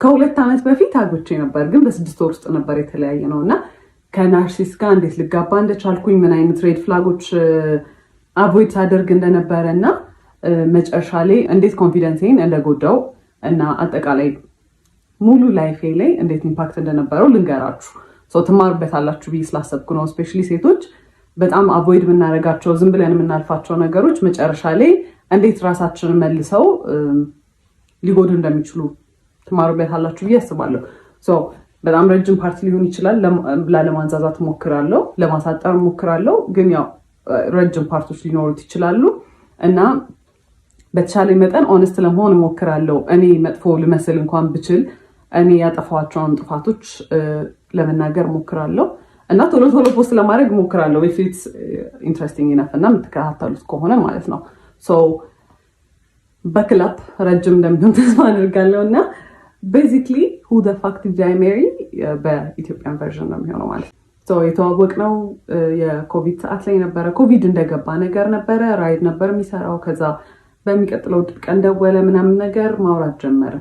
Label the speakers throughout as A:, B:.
A: ከሁለት ዓመት በፊት አግብቼ ነበር፣ ግን በ6 ወር ውስጥ ነበር የተለያየ ነው እና ከናርሲስ ጋር እንዴት ልጋባ እንደቻልኩኝ ምን አይነት ሬድ ፍላጎች አቮይድ ሳደርግ እንደነበረ እና መጨረሻ ላይ እንዴት ኮንፊደንሴን እንደጎዳው እና አጠቃላይ ሙሉ ላይፌ ላይ እንዴት ኢምፓክት እንደነበረው ልንገራችሁ። ትማሩበታላችሁ ብዬ ስላሰብኩ ነው። ስፔሻሊ ሴቶች በጣም አቮይድ የምናደርጋቸው ዝም ብለን የምናልፋቸው ነገሮች መጨረሻ ላይ እንዴት ራሳችንን መልሰው ሊጎዱ እንደሚችሉ ትማሩበታላችሁ ብዬ አስባለሁ። በጣም ረጅም ፓርት ሊሆን ይችላል። ለማንዛዛት ሞክራለሁ፣ ለማሳጠር ሞክራለሁ፣ ግን ያው ረጅም ፓርቶች ሊኖሩት ይችላሉ እና በተቻለ መጠን ኦነስት ለመሆን ሞክራለሁ። እኔ መጥፎ ልመስል እንኳን ብችል እኔ ያጠፋቸውን ጥፋቶች ለመናገር ሞክራለሁ እና ቶሎ ፖስት ለማድረግ ሞክራለሁ if it's interesting enough እና የምትከታተሉት ከሆነ ማለት ነው። በክላፕ ረጅም እንደሚሆን ተስፋ አድርጋለሁ እና basically who the fuck did I marry በኢትዮጵያን ቨርዥን ነው የሚሆነው ማለት ነው። የተዋወቅነው የኮቪድ ሰዓት ላይ ነበረ። ኮቪድ እንደገባ ነገር ነበረ። ራይድ ነበር የሚሰራው። ከዛ በሚቀጥለው ቀን ደወለ ምናምን ነገር ማውራት ጀመረ።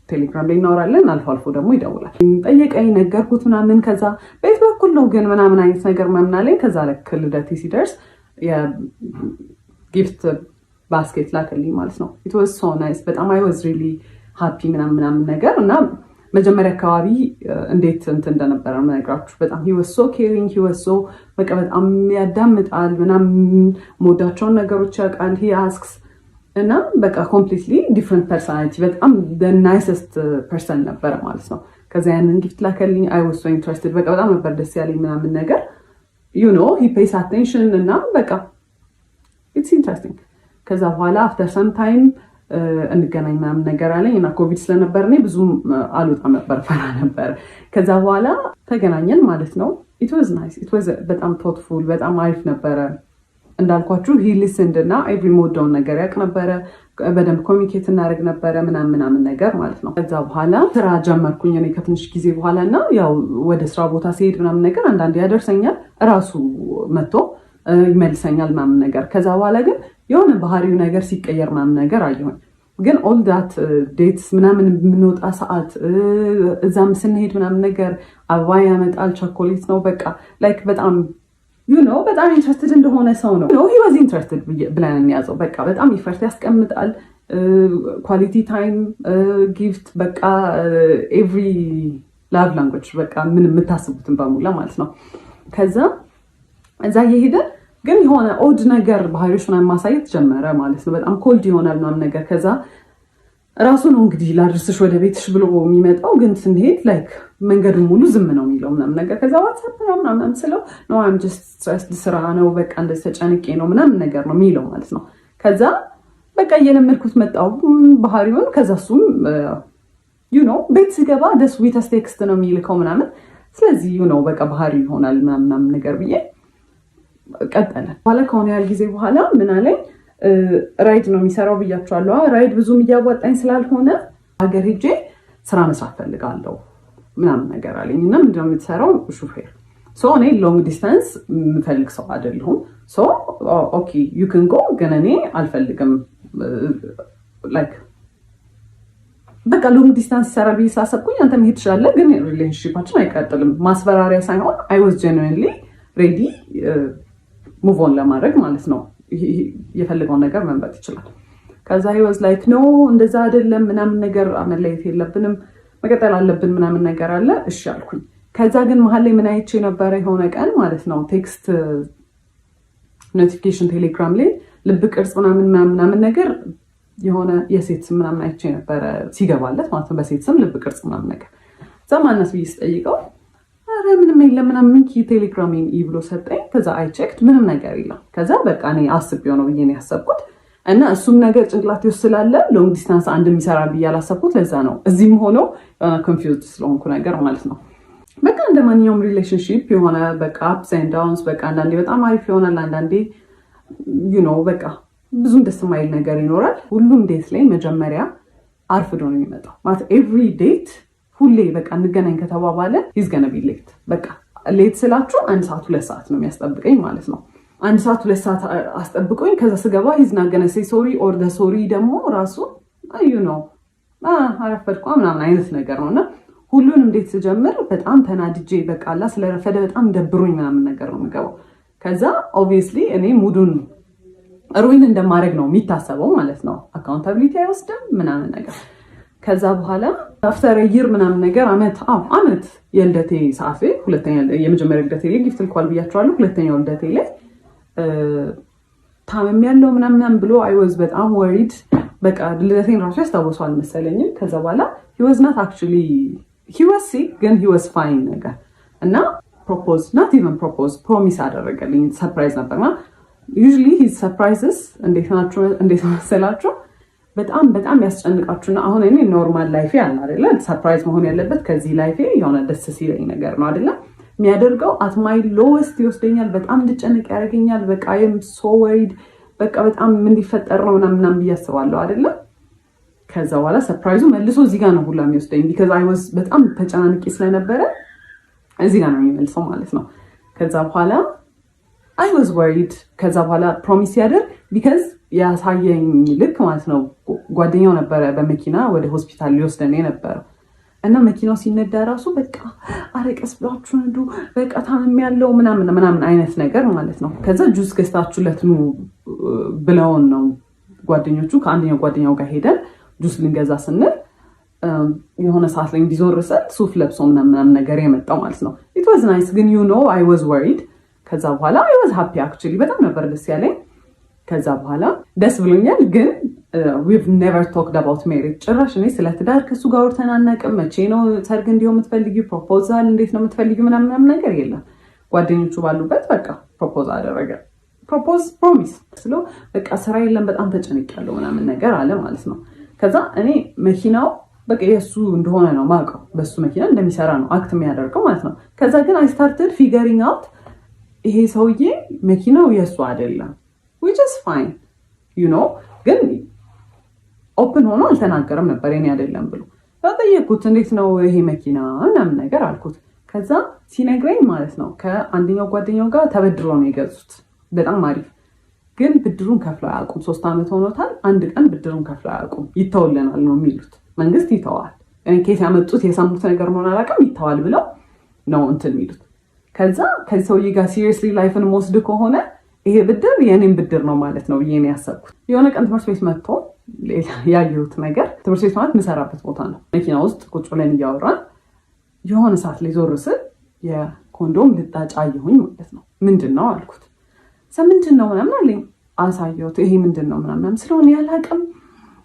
A: ቴሌግራም ላይ እናወራለን፣ አልፎ አልፎ ደግሞ ይደውላል። ጠየቀኝ፣ ነገርኩት ምናምን። ከዛ በየት በኩል ነው ግን ምናምን አይነት ነገር ምናምን አለኝ። ከዛ ልክ ልደቴ ሲደርስ የጊፍት ባስኬት ላከልኝ ማለት ነው። it was so nice በጣም I was really happy ምናምን ነገር እና መጀመሪያ አካባቢ እንዴት እንደነበረ መነግራችሁ። በጣም he was so caring, he was so በቃ በጣም ያዳምጣል ምናምን፣ ሞዳቸውን ነገሮች ያውቃል። he asks እና በቃ completely different personality፣ በጣም the nicest person ነበረ ማለት ነው። ከዛ ያንን ጊፍት ላከልኝ። I was so interested በቃ በጣም ነበር ደስ ያለኝ ምናምን ነገር you know he pays attention እና በቃ it's interesting። ከዛ በኋላ after some time እንገናኝ ምናምን ነገር አለኝ እና ኮቪድ ስለነበር እኔ ብዙም አልወጣም ነበር፣ ፈራ ነበር። ከዛ በኋላ ተገናኘን ማለት ነው። it was nice, it was በጣም thoughtful፣ በጣም አሪፍ ነበረ። እንዳልኳችሁ he listened እና every ሞዳውን ነገር ያውቅ ነበረ። በደንብ ኮሚኒኬት እናደርግ ነበረ ምናምን ነገር ማለት ነው። ከዛ በኋላ ስራ ጀመርኩኝ እኔ ከትንሽ ጊዜ በኋላ እና ያው ወደ ስራ ቦታ ሲሄድ ምናምን ነገር አንዳንዴ ያደርሰኛል፣ እራሱ መጥቶ ይመልሰኛል ምናምን ነገር። ከዛ በኋላ ግን የሆነ ባህሪው ነገር ሲቀየር ምናምን ነገር አየሁኝ። ግን ኦል ዳት ዴትስ ምናምን የምንወጣ ሰዓት እዛም ስንሄድ ምናምን ነገር አበባ ያመጣል፣ ቸኮሌት ነው በቃ ላይክ በጣም በጣም ኢንትረስትድ እንደሆነ ሰው ነው። he was interested ብለን እንያዘው። በቃ በጣም ኢፈርት ያስቀምጣል። ኳሊቲ ታይም ጊፍት በቃ ኤቭሪ ላቭ ላንጉዌጅ በቃ ምን የምታስቡትን በሙላ ማለት ነው። ከዛ እዛ እየሄደ ግን የሆነ ኦድ ነገር ባህሪዎች ምናምን ማሳየት ጀመረ ማለት ነው። በጣም ኮልድ ይሆናል ምናምን ነገር። ከዛ ራሱ ነው እንግዲህ ላድርስሽ ወደ ቤትሽ ብሎ የሚመጣው፣ ግን ስንሄድ ላይክ መንገዱን ሙሉ ዝም ነው የሚለው ምናምን ነገር። ከዛ ዋትሳፕ ምናምን ስለው ኖ አም ጀስት ስትረስድ ስራ ነው በቃ እንደዚህ ተጨንቄ ነው ምናምን ነገር ነው የሚለው ማለት ነው። ከዛ በቃ እየለመድኩት መጣው ባህሪውን። ከዛ እሱም ቤት ሲገባ ደስ ዊተስ ቴክስት ነው የሚልከው ምናምን። ስለዚህ በቃ ባህሪ ይሆናል ምናምን ነገር ብዬ ቀጠለ። በኋላ ከሆነ ያህል ጊዜ በኋላ ምን አለኝ፣ ራይድ ነው የሚሰራው ብያቸዋለሁ። ራይድ ብዙም እያዋጣኝ ስላልሆነ ሀገር ሄጄ ስራ መስራት ፈልጋለሁ ምናምን ነገር አለኝ። እና ምንድነው የምትሰራው? ሹፌር። እኔ ሎንግ ዲስታንስ የምፈልግ ሰው አይደለሁም። ኦኬ ዩ ካን ጎ፣ ግን እኔ አልፈልግም ላይክ በቃ ሎንግ ዲስታንስ ይሰራል ብዬ ስላሰብኩኝ አንተ መሄድ ትችላለህ፣ ግን ሪሌሽንሺፓችን አይቀጥልም። ማስፈራሪያ ሳይሆን አይ ዋዝ ጀኑዊንሊ ሬዲ ሙቭ ኦን ለማድረግ ማለት ነው። የፈለገውን ነገር መምረጥ ይችላል። ከዛ he was like no እንደዛ አይደለም ምናምን ነገር፣ መለየት የለብንም መቀጠል አለብን ምናምን ነገር አለ። እሺ አልኩኝ። ከዛ ግን መሀል ላይ ምን አይቼ ነበረ የሆነ ቀን ማለት ነው ቴክስት ኖቲፊኬሽን ቴሌግራም ላይ ልብ ቅርጽ ምናምን ነገር የሆነ የሴት ስም ምናምን አይቼ ነበረ ሲገባለት ማለት ነው። በሴት ስም ልብ ቅርጽ ምናምን ነገር ዘማናስ ብዬ ስጠይቀው አረ ምንም የለም ምናምን ቴሌግራሜን ብሎ ሰጠኝ። ከዛ አይ ቼክድ ምንም ነገር የለም። ከዛ በቃ እኔ አስቤው ነው ብዬ ነው ያሰብኩት እና እሱም ነገር ጭንቅላቴ ውስጥ ስላለ ሎንግ ዲስታንስ አንድ የሚሰራል ብዬ አላሰብኩት። ለዛ ነው እዚህም ሆኖ ኮንፊውዝድ ስለሆንኩ ነገር ማለት ነው። በቃ እንደ ማንኛውም ሪሌሽንሺፕ የሆነ በቃ አፕስ ኤንድ ዳውንስ፣ በቃ አንዳንዴ በጣም አሪፍ ይሆናል፣ አንዳንዴ በቃ ብዙም ደስ የማይል ነገር ይኖራል። ሁሉም ዴት ላይ መጀመሪያ አርፍዶ ነው የሚመጣው ማለት ኤቭሪ ዴት ሁሌ በቃ እንገናኝ ከተባባለ he's gonna be late። በቃ ሌት ስላችሁ 1 ሰዓት 2 ሰዓት ነው የሚያስጠብቀኝ ማለት ነው። 1 ሰዓት 2 ሰዓት አስጠብቆኝ ከዛ ስገባ he's not gonna say sorry or the sorry ደግሞ ራሱ አረፈድኩ ምናምን አይነት ነገር ነውና ሁሉን እንዴት ስጀምር በጣም ተናድጄ በቃ አላ ስለረፈደ በጣም ደብሮኝ ምናምን ነገር ነው የምገባው። ከዛ ኦብቪየስሊ እኔ ሙዱን ሩዊን እንደማድረግ ነው የሚታሰበው ማለት ነው። አካውንታቢሊቲ አይወስድም ምናምን ነገር። ከዛ በኋላ አፍተር ይር ምናምን ነገር አመት የልደቴ ሰዓት የመጀመሪያ ልደቴ ላይ ጊፍት ልኳል ብያቸዋለሁ። ሁለተኛው ልደቴ ላይ ታመም ያለው ምናምን ብሎ አይ ዋዝ በጣም ወሪድ። በቃ ልደቴን ራሱ ያስታውሰዋል መሰለኝም። ከዛ በኋላ he was not actually he was sick ግን he was fine ነገር እና ፕሮፖዝ not even propose ፕሮሚስ አደረገልኝ። ሰርፕራይዝ ነበርና usually his surprises እንዴት መሰላችሁ በጣም በጣም ያስጨንቃችሁና አሁን እኔ ኖርማል ላይፌ አለ አይደለ ሰርፕራይዝ መሆን ያለበት ከዚህ ላይፌ የሆነ ደስ ሲለኝ ነገር ነው አይደለ የሚያደርገው at my lowest ይወስደኛል። በጣም እንድጨነቅ ያደርገኛል። በቃ I am so worried በቃ በጣም ምን ሊፈጠር ነው ምናምን ብያስባለሁ አይደለ። ከዛ በኋላ ሰርፕራይዙ መልሶ እዚህ ጋር ነው ሁላ የሚወስደኝ because I was በጣም ተጨናንቄ ስለነበረ እዚህ ጋር ነው የሚመልሰው ማለት ነው። ከዛ በኋላ I was worried ከዛ በኋላ ፕሮሚስ ያደርግ because ያሳየኝ ልክ ማለት ነው ጓደኛው ነበረ በመኪና ወደ ሆስፒታል ሊወስደን የነበረው እና መኪናው ሲነዳ ራሱ በቃ አረቀስ ብላችሁ ነዱ በቃ ታመም ያለው ምናምን አይነት ነገር ማለት ነው። ከዛ ጁስ ገዝታችሁለት ኑ ብለውን ነው ጓደኞቹ ከአንደኛው ጓደኛው ጋር ሄደን ጁስ ልንገዛ ስንል የሆነ ሰዓት ላይ እንዲዞር ስል ሱፍ ለብሶ ምናምን ነገር የመጣው ማለት ነው። it was nice ግን you know I was worried። ከዛ በኋላ I was happy actually በጣም ነበር ደስ ያለኝ። ከዛ በኋላ ደስ ብሎኛል ግን we've never talked about marriage ጭራሽ እኔ ስለ ትዳር ከሱ ጋር ወርተን አናውቅም። መቼ ነው ሰርግ እንዲሁ የምትፈልጊው ፕሮፖዛል እንዴት ነው የምትፈልጊው ምናምን ነገር የለም። ጓደኞቹ ባሉበት በቃ ፕሮፖዝ አደረገ። ፕሮሚስ ስለ በቃ ስራ የለም በጣም ተጨንቄያለሁ ምናምን ነገር አለ ማለት ነው። ከዛ እኔ መኪናው በቃ የሱ እንደሆነ ነው ማውቀው በሱ መኪና እንደሚሰራ ነው አክት የሚያደርገው ማለት ነው። ከዛ ግን I started figuring out ይሄ ሰውዬ መኪናው የሱ አይደለም which is fine you know ግን ኦፕን ሆኖ አልተናገረም ነበር የኔ አይደለም ብሎ። ተጠየቅኩት እንዴት ነው ይሄ መኪና ምናምን ነገር አልኩት። ከዛ ሲነግረኝ ማለት ነው ከአንደኛው ጓደኛው ጋር ተበድሮ ነው የገዙት። በጣም አሪፍ ግን ብድሩን ከፍለው አያውቁም። 3 ዓመት ሆኖታል። አንድ ቀን ብድሩን ከፍለው አያውቁም። ይተውልናል ነው የሚሉት። መንግስት ይተዋል። እኔ ከየት ያመጡት የሰሙት ነገር መሆን አላውቅም። ይተዋል ብለው ነው እንትን የሚሉት። ከዛ ከዚህ ሰውዬ ጋር ሲሪየስሊ ላይፍን መወስድ ከሆነ ይሄ ብድር የኔን ብድር ነው ማለት ነው ብዬ ነው ያሰብኩት። የሆነ ቀን ትምህርት ቤት መጥቶ ያየሁት ነገር ትምህርት ቤት ማለት የምሰራበት ቦታ ነው። መኪና ውስጥ ቁጭ ብለን እያወራን የሆነ ሰዓት ላይ ዞር ስል የኮንዶም ልጣጭ አየሁኝ ማለት ነው። ምንድን ነው አልኩት። ምንድን ነው ምናምን አለኝ። አሳየሁት። ይሄ ምንድን ነው ምናምን ስለሆነ ያላቅም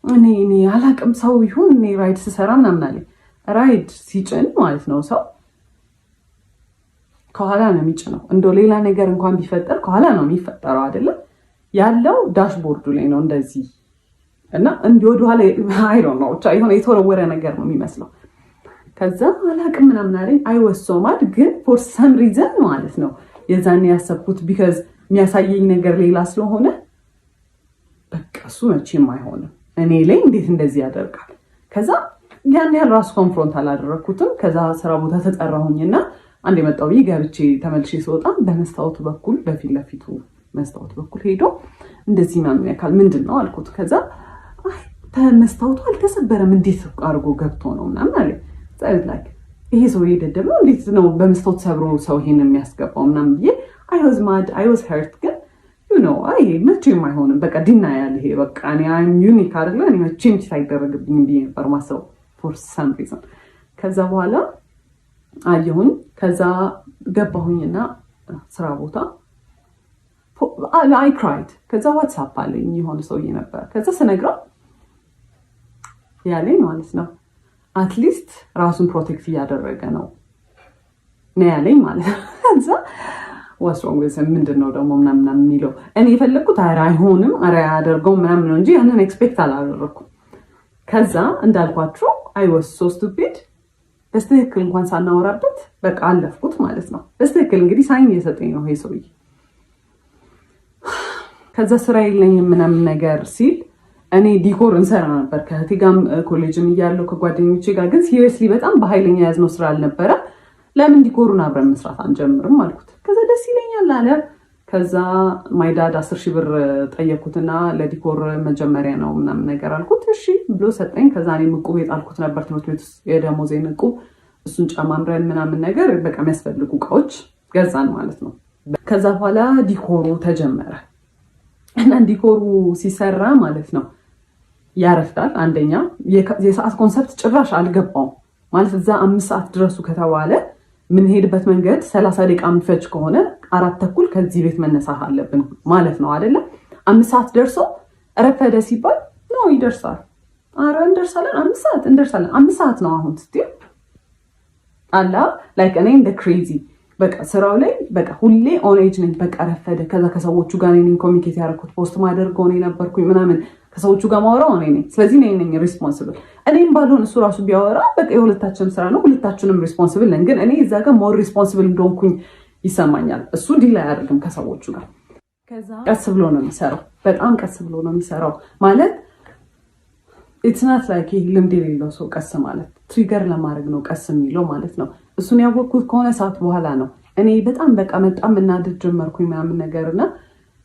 A: እኔ ያላቅም ሰው ይሁን እኔ ራይድ ስሰራ ምናምን አለኝ። ራይድ ሲጭን ማለት ነው ሰው ከኋላ ነው የሚጭነው። እንደው ሌላ ነገር እንኳን ቢፈጠር ከኋላ ነው የሚፈጠረው አይደለም ያለው ዳሽቦርዱ ላይ ነው እንደዚህ እና እንዲህ ወደ ኋላ አይ ዶንት ኖ ብቻ የሆነ የተወረወረ ነገር ነው የሚመስለው። ከዛ አላቅም ምናምን አለኝ። አይ ዋስ ሶ ማድ ግን ፎር ሰም ሪዝን ማለት ነው የዛኔ ያሰብኩት ቢካዝ የሚያሳየኝ ነገር ሌላ ስለሆነ በቃ እሱ መቼም አይሆንም እኔ ላይ እንዴት እንደዚህ ያደርጋል። ከዛ ያን ያህል ራሱ ኮንፍሮንት አላደረኩትም። ከዛ ስራ ቦታ ተጠራሁኝና አንድ የመጣው ገብቼ ተመልሼ ስወጣ በመስታወቱ በኩል በፊት ለፊቱ መስታወት በኩል ሄዶ እንደዚህ ምናምን ያካል ምንድን ነው አልኩት። ከዛ መስታወቱ አልተሰበረም እንዴት አድርጎ ገብቶ ነው ምናምን አለ። ላይክ ይሄ ሰው የደደብ ነው እንዴት ነው በመስታወት ሰብሮ ሰው ይሄን የሚያስገባው ምናምን ብዬ I was mad I was hurt ግን you know መቼም አይሆንም በቃ ዲና ያለ ይሄ በቃ እኔ I'm unique አይደለ እኔ መቼም ሳይደረግብኝ ብዬ ነበር ማሰብ for some reason። ከዛ በኋላ አየሁኝ። ከዛ ገባሁኝና ስራ ቦታ I cried። ከዛ ዋትስአፕ አለኝ የሆነ ሰውዬ ነበር። ከዛ ስነግረው ያለኝ ማለት ነው አትሊስት ራሱን ፕሮቴክት እያደረገ ነው ያለኝ ማለት ነው። ከዛ ወስሮም ምንድን ነው ደግሞ ምናምን የሚለው እኔ የፈለግኩት አይሆንም አያደርገውም ምናምን ነው እንጂ ያንን ኤክስፔክት አላደረኩም። ከዛ እንዳልኳችሁ I was so stupid በስትክክል እንኳን ሳናወራበት በቃ አለፍኩት ማለት ነው። በስትክክል እንግዲህ ሳይን እየሰጠኝ ነው ይሄ ሰውዬ። ከዛ ስራ የለኝም ምናምን ነገር ሲል እኔ ዲኮር እንሰራ ነበር ከእህቴ ጋር ኮሌጅም እያለሁ ከጓደኞቼ ጋር ግን ሲሪየስሊ በጣም በኃይለኛ ያዝነው ስራ አልነበረ። ለምን ዲኮሩን አብረን መስራት አንጀምርም አልኩት። ከዛ ደስ ይለኛል አለ። ከዛ ማይዳድ 10,000 ብር ጠየኩትና ለዲኮር መጀመሪያ ነው ምናምን ነገር አልኩት። እሺ ብሎ ሰጠኝ። ከዛ እኔም ዕቁብ የጣልኩት ነበር ትምህርት ቤት ውስጥ የደሞዜን ዕቁብ፣ እሱን ጨማምረን ምናምን ነገር በቃ የሚያስፈልጉ እቃዎች ገዛን ማለት ነው። ከዛ በኋላ ዲኮሩ ተጀመረ እና ዲኮሩ ሲሰራ ማለት ነው ያረፍዳል። አንደኛ የሰዓት ኮንሰፕት ጭራሽ አልገባውም ማለት እዛ 5 ሰዓት ድረሱ ከተባለ ምንሄድበት መንገድ 30 ደቂቃ ምፈጅ ከሆነ 4:30 ከዚህ ቤት መነሳት አለብን ማለት ነው አይደለም። 5 ሰዓት ደርሶ ረፈደ ሲባል ነው ይደርሳል። አረ እንደርሳለን፣ 5 ሰዓት እንደርሳለን። 5 ሰዓት ነው አሁን ስትይ አላ ላይክ እኔ እንደ ክሬዚ በቃ ስራው ላይ በቃ ሁሌ ኦን ኤጅ ነኝ። በቃ ረፈደ። ከዛ ከሰዎቹ ጋር እኔ ኮሚኒኬት ያደረኩት ፖስት ማደርገው እኔ ነበርኩኝ ምናምን ከሰዎቹ ጋር ማወራው እኔ ነኝ። ስለዚህ እኔ ነኝ ሪስፖንሲብል። እኔም ባልሆን እሱ ራሱ ቢያወራ በቃ የሁለታችንም ስራ ነው፣ ሁለታችንም ሪስፖንሲብል ነን። ግን እኔ እዛ ጋር ሞር ሪስፖንሲብል እንደሆንኩኝ ይሰማኛል። እሱ ዲል አያደርግም ከሰዎቹ ጋር። ከዛ ቀስ ብሎ ነው የሚሰራው፣ በጣም ቀስ ብሎ ነው የሚሰራው ማለት ኢትስ ናት ላይክ ልምድ የሌለው ሰው ቀስ ማለት ትሪገር ለማድረግ ነው ቀስ የሚለው ማለት ነው። እሱን ያወቅኩት ከሆነ ሰዓት በኋላ ነው። እኔ በጣም በቃ በጣም እናድድ ጀመርኩኝ ምናምን ነገር እና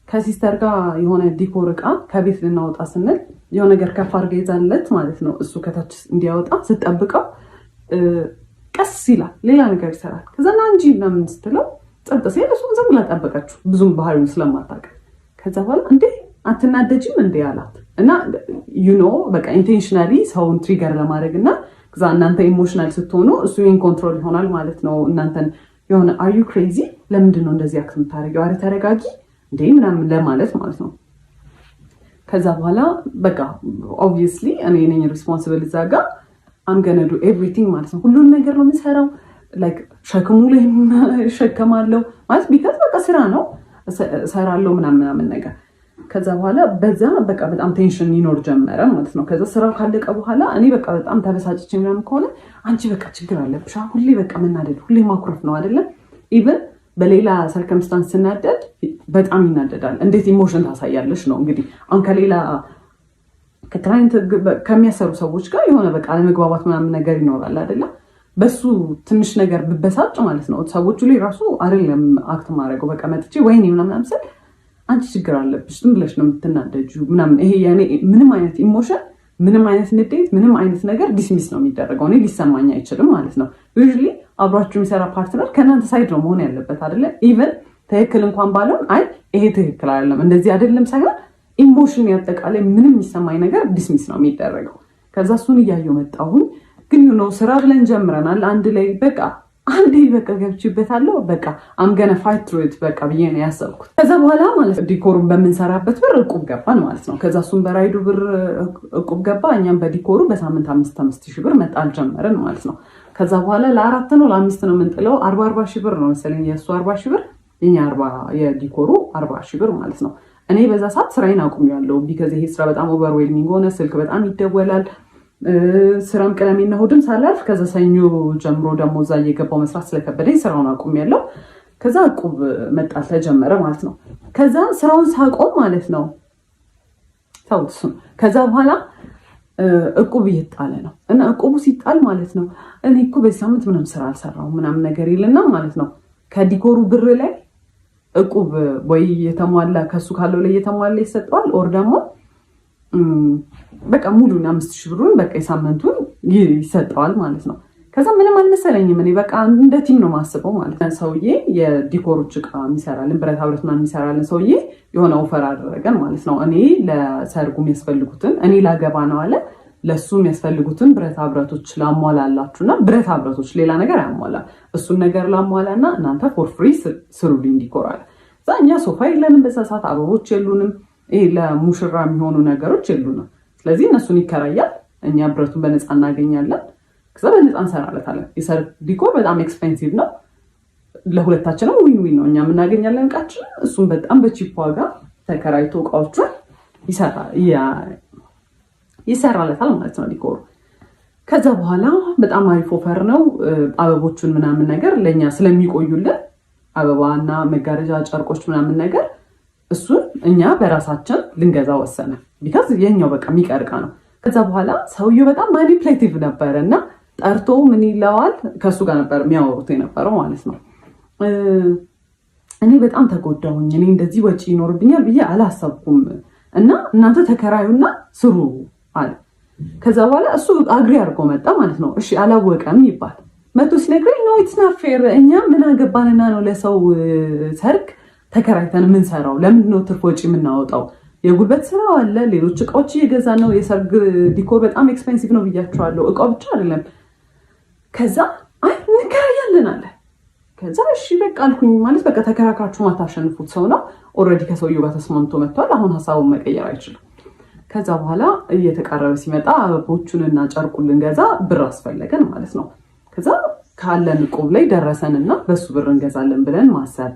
A: ከሲስተር ጋር የሆነ ዲኮር እቃ ከቤት ልናወጣ ስንል የሆነ ነገር ከፍ አድርጋ ይዛለት ማለት ነው። እሱ ከታች እንዲያወጣ ስጠብቀው ቀስ ይላል፣ ሌላ ነገር ይሰራል። ከዛ ና እንጂ ምናምን ስትለው ጸጥ ሲል እሱም ዝም ብላ ጠበቀችው፣ ብዙም ባህሪውን ስለማታውቅ። ከዛ በኋላ እንዴ አትናደጂም እንዴ አላት እና ዩኖ በቃ ኢንቴንሽናሊ ሰውን ትሪገር ለማድረግ እና ከዛ እናንተ ኢሞሽናል ስትሆኑ እሱ ኢን ኮንትሮል ይሆናል ማለት ነው። እናንተን የሆነ አር ዩ ክሬዚ ለምንድን ነው እንደዚህ አክት የምታደርጊው? አረ ተረጋጊ እንዴ ምናምን ለማለት ማለት ነው። ከዛ በኋላ በቃ ኦብቪየስሊ እኔ ነኝ ሪስፖንሲብል እዛ ጋር አም ገነ ዱ ኤቭሪቲንግ ማለት ነው። ሁሉን ነገር ነው የምሰራው። ላይክ ሸክሙ ላይ እሸከማለሁ ማለት ቢካዝ በቃ ስራ ነው እሰራለሁ ምናምን ነገር። ከዛ በኋላ በዛ በቃ በጣም ቴንሽን ይኖር ጀመረ ማለት ነው። ከዛ ስራው ካለቀ በኋላ እኔ በቃ በጣም ተበሳጭቼ ምናምን ከሆነ አንቺ በቃ ችግር አለብሽ ሁሌ በቃ መናደድ ሁሌ ማኩረፍ ነው አይደለም። ኢቨን በሌላ ሰርከምስታንስ ስናደድ በጣም ይናደዳል። እንዴት ኢሞሽን ታሳያለሽ ነው እንግዲህ። አሁን ከሌላ ከክላይንት ከሚያሰሩ ሰዎች ጋር የሆነ በቃ አለመግባባት ምናምን ነገር ይኖራል አይደለም። በሱ ትንሽ ነገር ብበሳጭ ማለት ነው ሰዎቹ ላይ ራሱ አይደለም አክት ማድረገው በቃ መጥቼ ወይኔ ምናምን ስል አንቺ ችግር አለብሽ ዝም ብለሽ ነው የምትናደጂው ምናምን። ይሄ ያኔ ምንም አይነት ኢሞሽን ምንም አይነት ንዴት ምንም አይነት ነገር ዲስሚስ ነው የሚደረገው። እኔ ሊሰማኝ አይችልም ማለት ነው። ዩዥሊ አብሯችሁ የሚሰራ ፓርትነር ከእናንተ ሳይድ ነው መሆን ያለበት አይደለ። ኢቨን ትክክል እንኳን ባለውን አይ ይሄ ትክክል አይደለም እንደዚህ አይደለም ሳይሆን ኢሞሽን ያጠቃላይ ምንም የሚሰማኝ ነገር ዲስሚስ ነው የሚደረገው። ከዛ እሱን እያየሁ መጣሁኝ። ግን ነው ስራ ብለን ጀምረናል አንድ ላይ በቃ አንዴ በቃ ገብቼበታለሁ በቃ አምገነ ፋይት ትሩ ኢት በቃ ብዬ ነው ያሰብኩት። ከዛ በኋላ ማለት ዲኮሩን በምንሰራበት ብር እቁብ ገባን ማለት ነው። ከዛ እሱን በራይዱ ብር እቁብ ገባ፣ እኛም በዲኮሩ በሳምንት 5,000 ብር መጣል ጀመርን ማለት ነው። ከዛ በኋላ ለ4 ነው ለ5 ነው የምንጥለው 40,000 ብር ነው መሰለኝ የእሱ 40,000 ብር የኛ 40 የዲኮሩ 40,000 ብር ማለት ነው። እኔ በዛ ሰዓት ስራዬን አቁሜያለሁ። ቢካዝ ይሄ ስራ በጣም ኦቨርዌልሚንግ ሆነ። ስልክ በጣም ይደወላል። ስራም ቅዳሜና እሑድም ሳላልፍ ከዛ ሰኞ ጀምሮ ደግሞ እዛ እየገባው መስራት ስለከበደኝ ስራውን አቁሜያለሁ። ከዛ እቁብ መጣል ተጀመረ ማለት ነው። ከዛ ስራውን ሳቆም ማለት ነው ታውስ ከዛ በኋላ እቁብ እየጣለ ነው እና እቁቡ ሲጣል ማለት ነው እኔ እኮ በዚህ ሳምንት ምንም ስራ አልሰራሁም ምናምን ነገር ይልና ማለት ነው ከዲኮሩ ብር ላይ እቁብ ወይ የተሟላ ከሱ ካለው ላይ የተሟላ ይሰጠዋል ኦር ደግሞ በቃ ሙሉና 5,000 ብሩን በቃ የሳምንቱን ይሰጠዋል ማለት ነው። ከዛ ምንም አልመሰለኝም። እኔ በቃ እንደ ቲም ነው ማስበው ማለት ነው። ሰውዬ የዲኮሮች እቃ የሚሰራልን ብረታ ብረት ምናምን የሚሰራልን ሰውዬ የሆነ ኦፈር አደረገን ማለት ነው። እኔ ለሰርጉ የሚያስፈልጉትን እኔ ላገባ ነው አለ ለሱ የሚያስፈልጉትን ብረታ ብረቶች ላሟላላችሁና ብረታ ብረቶች ሌላ ነገር አያሟላ እሱን ነገር ላሟላና እናንተ ፎር ፍሪ ስሩልኝ ዲኮር አለ። እዛ እኛ ሶፋ የለንም በዛ ሰዓት አበቦች የሉንም። ይሄ ለሙሽራ የሚሆኑ ነገሮች የሉንም። ስለዚህ እነሱን ይከራያል፣ እኛ ብረቱን በነፃ እናገኛለን። ከዛ በነፃ እንሰራለታለን። የሰርግ ዲኮር በጣም ኤክስፔንሲቭ ነው፣ ለሁለታችንም ዊን ዊን ነው። እኛ የምናገኛለን እቃችን፣ እሱም በጣም በቺፕ ዋጋ ተከራይቶ እቃዎቹን ይሰራለታል ማለት ነው ዲኮሩ። ከዛ በኋላ በጣም አሪፍ ኦፈር ነው። አበቦቹን ምናምን ነገር ለእኛ ስለሚቆዩልን አበባና መጋረጃ ጨርቆች ምናምን ነገር እሱን እኛ በራሳችን ልንገዛ ወሰነ። ቢካዝ የኛው በቃ የሚቀርቃ ነው። ከዛ በኋላ ሰውየው በጣም ማኒፕሌቲቭ ነበረ እና ጠርቶ ምን ይለዋል ከእሱ ጋር ነበር የሚያወሩት የነበረው ማለት ነው። እኔ በጣም ተጎዳሁኝ። እኔ እንደዚህ ወጪ ይኖርብኛል ብዬ አላሰብኩም እና እናንተ ተከራዩና ስሩ አለ። ከዛ በኋላ እሱ አግሪ አድርጎ መጣ ማለት ነው። እሺ አላወቀም ይባል መቶ ሲነግረኝ ነው ኢትስ ናት ፌር። እኛ ምን አገባንና ነው ለሰው ሰርግ ተከራይተን የምንሰራው? ለምንድን ነው ትርፍ ወጪ የምናወጣው? የጉልበት ስራ አለ፣ ሌሎች እቃዎች እየገዛ ነው። የሰርግ ዲኮር በጣም ኤክስፔንሲቭ ነው ብያቸዋለሁ። እቃው ብቻ አይደለም። ከዛ አይ እንከራያለን አለ። ከዛ እሺ በቃ አልኩኝ። ማለት በቃ ተከራክራችሁ ማታሸንፉት ሰው ነው። ኦልሬዲ ከሰውየው ጋር ተስማምቶ መጥቷል። አሁን ሀሳቡን መቀየር አይችልም። ከዛ በኋላ እየተቃረበ ሲመጣ አበቦቹንና ጨርቁን ልንገዛ ብር አስፈለገን ማለት ነው። ከዛ ካለን እቁብ ላይ ደረሰንና በሱ ብር እንገዛለን ብለን ማሰብ።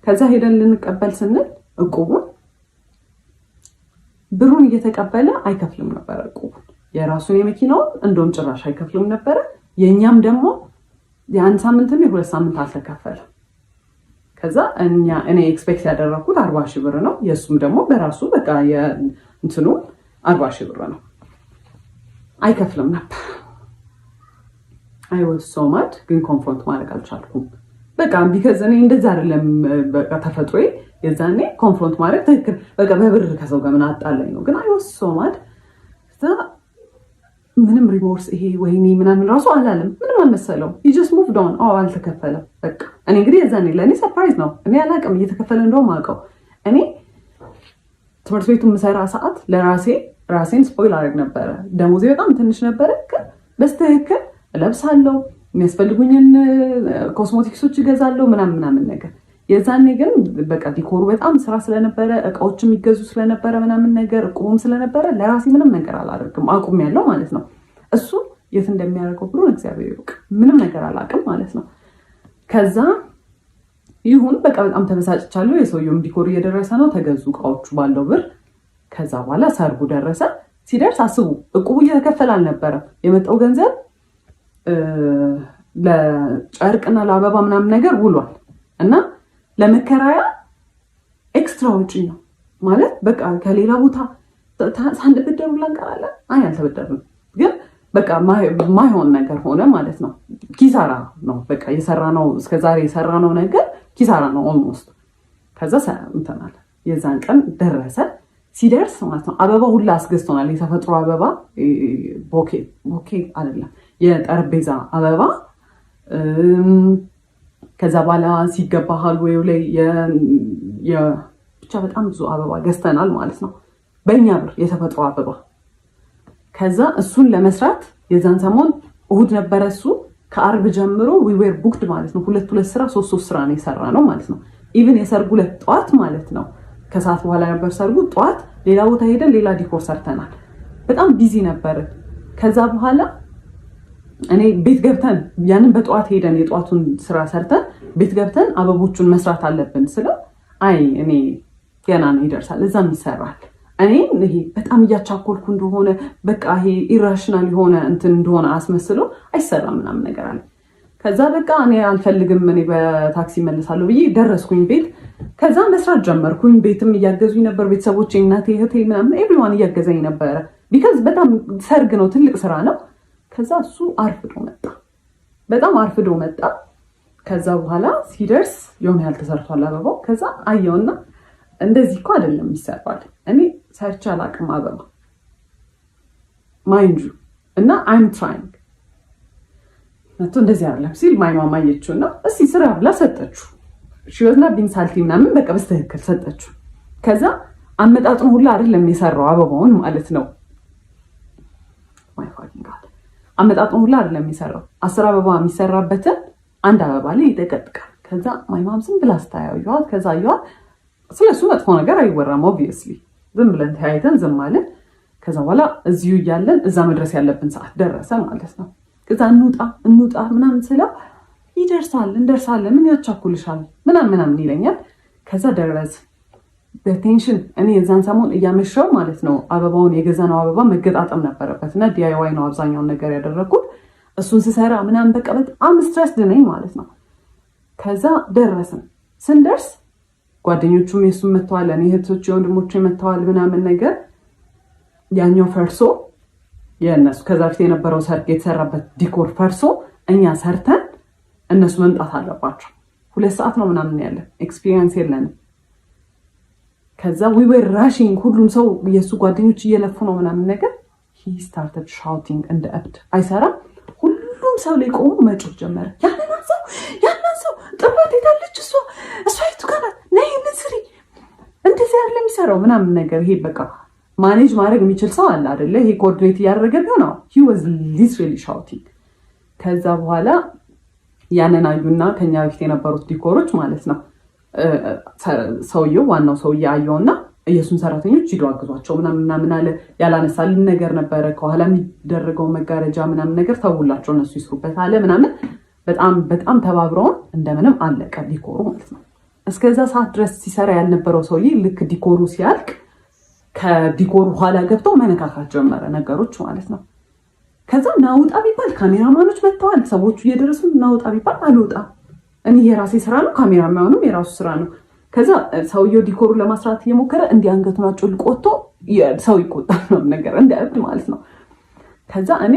A: ከዛ ሄደን ልንቀበል ስንል እቁቡን ብሩን እየተቀበለ አይከፍልም ነበር። እቁቡን የራሱን የመኪናውን እንደውም ጭራሽ አይከፍልም ነበረ። የእኛም ደግሞ የአንድ ሳምንትም የሁለት ሳምንት አልተከፈለም። ከዛ እኔ ኤክስፔክት ያደረኩት 40 ሺህ ብር ነው። የእሱም ደግሞ በራሱ በቃ እንትኑ 40 ሺህ ብር ነው። አይከፍልም ነበር። አይ ዋዝ ሶ ማድ ግን ኮንፍሮንት ማድረግ አልቻልኩም። በቃ ቢከዝ እኔ እንደዛ አይደለም በቃ ተፈጥሮዬ። የዛኔ ኮንፍሮንት ማድረግ ትክክል በቃ በብር ከሰው ጋር ምን አጣላኝ ነው። ግን አይ ዋዝ ሶ ማድ ምንም ሪሞርስ ይሄ ወይኔ ምናምን ራሱ አላለም። ምንም አልመሰለው። ዩ ጀስት ሙቭድ ኦን። አልተከፈለም በቃ። እኔ እንግዲህ የዛኔ ለእኔ ሰርፕራይዝ ነው። እኔ አላውቅም እየተከፈለ እንደውም አውቀው። እኔ ትምህርት ቤቱ የምሰራ ሰዓት ራሴን ስፖይል አደረግ ነበረ። ደሞዜ በጣም ትንሽ ነበረ። ግን በስትክክል እለብሳለሁ፣ የሚያስፈልጉኝን ኮስሞቲክሶች ይገዛለሁ ምናምን ነገር። የዛኔ ግን በቃ ዲኮሩ በጣም ስራ ስለነበረ እቃዎች የሚገዙ ስለነበረ ምናምን ነገር እቁቡም ስለነበረ ለራሴ ምንም ነገር አላደርግም። አቁም ያለው ማለት ነው። እሱ የት እንደሚያደርገው ብሎ እግዚአብሔር ይወቅ። ምንም ነገር አላውቅም ማለት ነው። ከዛ ይሁን በቃ በጣም ተበሳጭቻለሁ። የሰውየውም ዲኮር እየደረሰ ነው። ተገዙ እቃዎቹ ባለው ብር። ከዛ በኋላ ሰርጉ ደረሰ። ሲደርስ አስቡ እቁቡ እየተከፈለ አልነበረም። የመጣው ገንዘብ ለጨርቅና ለአበባ ምናምን ነገር ውሏል እና ለመከራያ ኤክስትራ ወጪ ነው ማለት በቃ ከሌላ ቦታ ሳንበደር ብላ እንቀራለን። አይ አልተበደርንም፣ ግን በቃ ማይሆን ነገር ሆነ ማለት ነው። ኪሳራ ነው በቃ የሰራነው እስከዛሬ የሰራነው ነገር ኪሳራ ነው ኦልሞስት። ከዛ እንተናል የዛን ቀን ደረሰ። ሲደርስ ማለት ነው አበባ ሁላ አስገዝቶናል። የተፈጥሮ አበባ ቦኬ አይደለም የጠረጴዛ አበባ። ከዛ በኋላ ሲገባ ሃልዌው ላይ ብቻ በጣም ብዙ አበባ ገዝተናል ማለት ነው በእኛ ብር የተፈጥሮ አበባ። ከዛ እሱን ለመስራት የዛን ሰሞን እሁድ ነበረ። እሱ ከአርብ ጀምሮ ዊዌር ቡክድ ማለት ነው። ሁለት ስራ ሶስት ስራ ነው የሰራ ነው ማለት ነው። ኢቭን የሰርጉ ዕለት ጠዋት ማለት ነው ከሰዓት በኋላ ነበር ሰርጉ። ጠዋት ሌላ ቦታ ሄደን ሌላ ዲኮር ሰርተናል። በጣም ቢዚ ነበር። ከዛ በኋላ እኔ ቤት ገብተን ያንን በጠዋት ሄደን የጠዋቱን ስራ ሰርተን ቤት ገብተን አበቦቹን መስራት አለብን ስለው አይ እኔ ገና ነው ይደርሳል፣ እዛም ይሰራል። እኔ ይሄ በጣም እያቻኮልኩ እንደሆነ በቃ ይሄ ኢራሽናል የሆነ እንትን እንደሆነ አስመስሎ አይሰራም ምናምን ነገር አለ። ከዛ በቃ እኔ አልፈልግም፣ እኔ በታክሲ መልሳለሁ ብዬ ደረስኩኝ ቤት። ከዛ መስራት ጀመርኩኝ። ቤትም እያገዙኝ ነበር ቤተሰቦቼ፣ እናቴ፣ እህቴ ምናምን ኤቭሪዋን እያገዘኝ ነበረ። ቢካዝ በጣም ሰርግ ነው፣ ትልቅ ስራ ነው። ከዛ እሱ አርፍዶ መጣ፣ በጣም አርፍዶ መጣ። ከዛ በኋላ ሲደርስ የሆነ ያህል ተሰርቷል አበባው። ከዛ አየውና እንደዚህ እኮ አይደለም ይሰራል፣ እኔ ሰርቼ አላውቅም አበባ ማይንጁ እና አይም ትራይንግ መቶ እንደዚህ አይደለም ሲል ማይ ማማ አየችውና እስቲ ስራ ብላ ሰጠችው። ሽወዝና ቢንሳልቲ ምናምን በቃ በስተክክል ሰጠችው። ከዛ አመጣጡን ሁላ አይደለም የሰራው አበባውን ማለት ነው። ማይ ፋኪንግ ጋድ አመጣጡን ሁላ አይደለም የሰራው። 10 አበባ የሚሰራበትን አንድ አበባ ላይ ይጠቀጥቃል። ከዛ ማይ ማም ዝም ብላ ስታያዩዋ ከዛ ያዩዋ ስለሱ መጥፎ ነገር አይወራም ኦብቪየስሊ። ዝም ብለን ተያይተን ዝም አለን። ከዛ በኋላ እዚሁ እያለን እዛ መድረስ ያለብን ሰዓት ደረሰ ማለት ነው። ከዛ እንውጣ ምናምን ስለው ይደርሳል እንደርሳለን፣ ምን ያቻኩልሻል ምናምን ይለኛል። ከዛ ደረስ በቴንሽን እኔ የዛን ሰሞን እያመሸው ማለት ነው አበባውን የገዛነው አበባ መገጣጠም ነበረበት እና ዲአይዋይ ነው አብዛኛውን ነገር ያደረኩት። እሱን ስሰራ ምናምን በቃ በጣም ስትረስድ ነኝ ማለት ነው። ከዛ ደረስን። ስንደርስ ጓደኞቹም የሱም መተዋል፣ እኔ እህቶች የወንድሞቹ መተዋል ምናምን ነገር። ያኛው ፈርሶ የእነሱ ከዛ ፊት የነበረው ሰርግ የተሰራበት ዲኮር ፈርሶ እኛ ሰርተን እነሱ መምጣት አለባቸው። 2 ሰዓት ነው ምናምን ያለን ኤክስፒሪየንስ የለንም። ከዛ we were rushing ሁሉም ሰው የሱ ጓደኞች እየለፉ ነው ምናምን ነገር he started shouting እንደ እብድ አይሰራም። ሁሉም ሰው ላይ ቆሞ መጮህ ጀመረ። ያንን ሰው ጥባት ሄዳለች እሷ የቱ ጋር ናት ነይ እንስሪ እንደዚህ ያለ የሚሰራው ምናምን ነገር ይሄ በቃ ማኔጅ ማድረግ የሚችል ሰው አለ አይደለ? ይሄ ኮኦርዲኔት እያደረገ ቢሆን he was literally shouting። ከዛ በኋላ ያንን አዩና ከኛ በፊት የነበሩት ዲኮሮች ማለት ነው ሰውየው ዋናው ሰውዬ አየውና የሱን ሰራተኞች ሂዱ አግዟቸው ምናምን አለ። ያላነሳልን ነገር ነበረ ከኋላ የሚደረገው መጋረጃ ምናምን ነገር ተውላቸው እነሱ ይስሩበት አለ ምናምን። በጣም ተባብረውን እንደምንም አለቀ ዲኮሩ ማለት ነው። እስከዛ ሰዓት ድረስ ሲሰራ ያልነበረው ሰውዬ ልክ ዲኮሩ ሲያልቅ ከዲኮሩ ኋላ ገብቶ መነካካት ጀመረ ነገሮች ማለት ነው። ከዛ ናውጣ ቢባል ካሜራማኖች መጥተዋል፣ ሰዎቹ እየደረሱ ናውጣ ቢባል አልወጣም። እኔ የራሴ ስራ ነው፣ ካሜራማኑም የራሱ ስራ ነው። ከዛ ሰውየው ዲኮሩ ለማስራት እየሞከረ እንዲህ አንገቱን አጭልቆ ወጥቶ ሰው ይቆጣል ነው ነገር እንደ እብድ ማለት ነው። ከዛ እኔ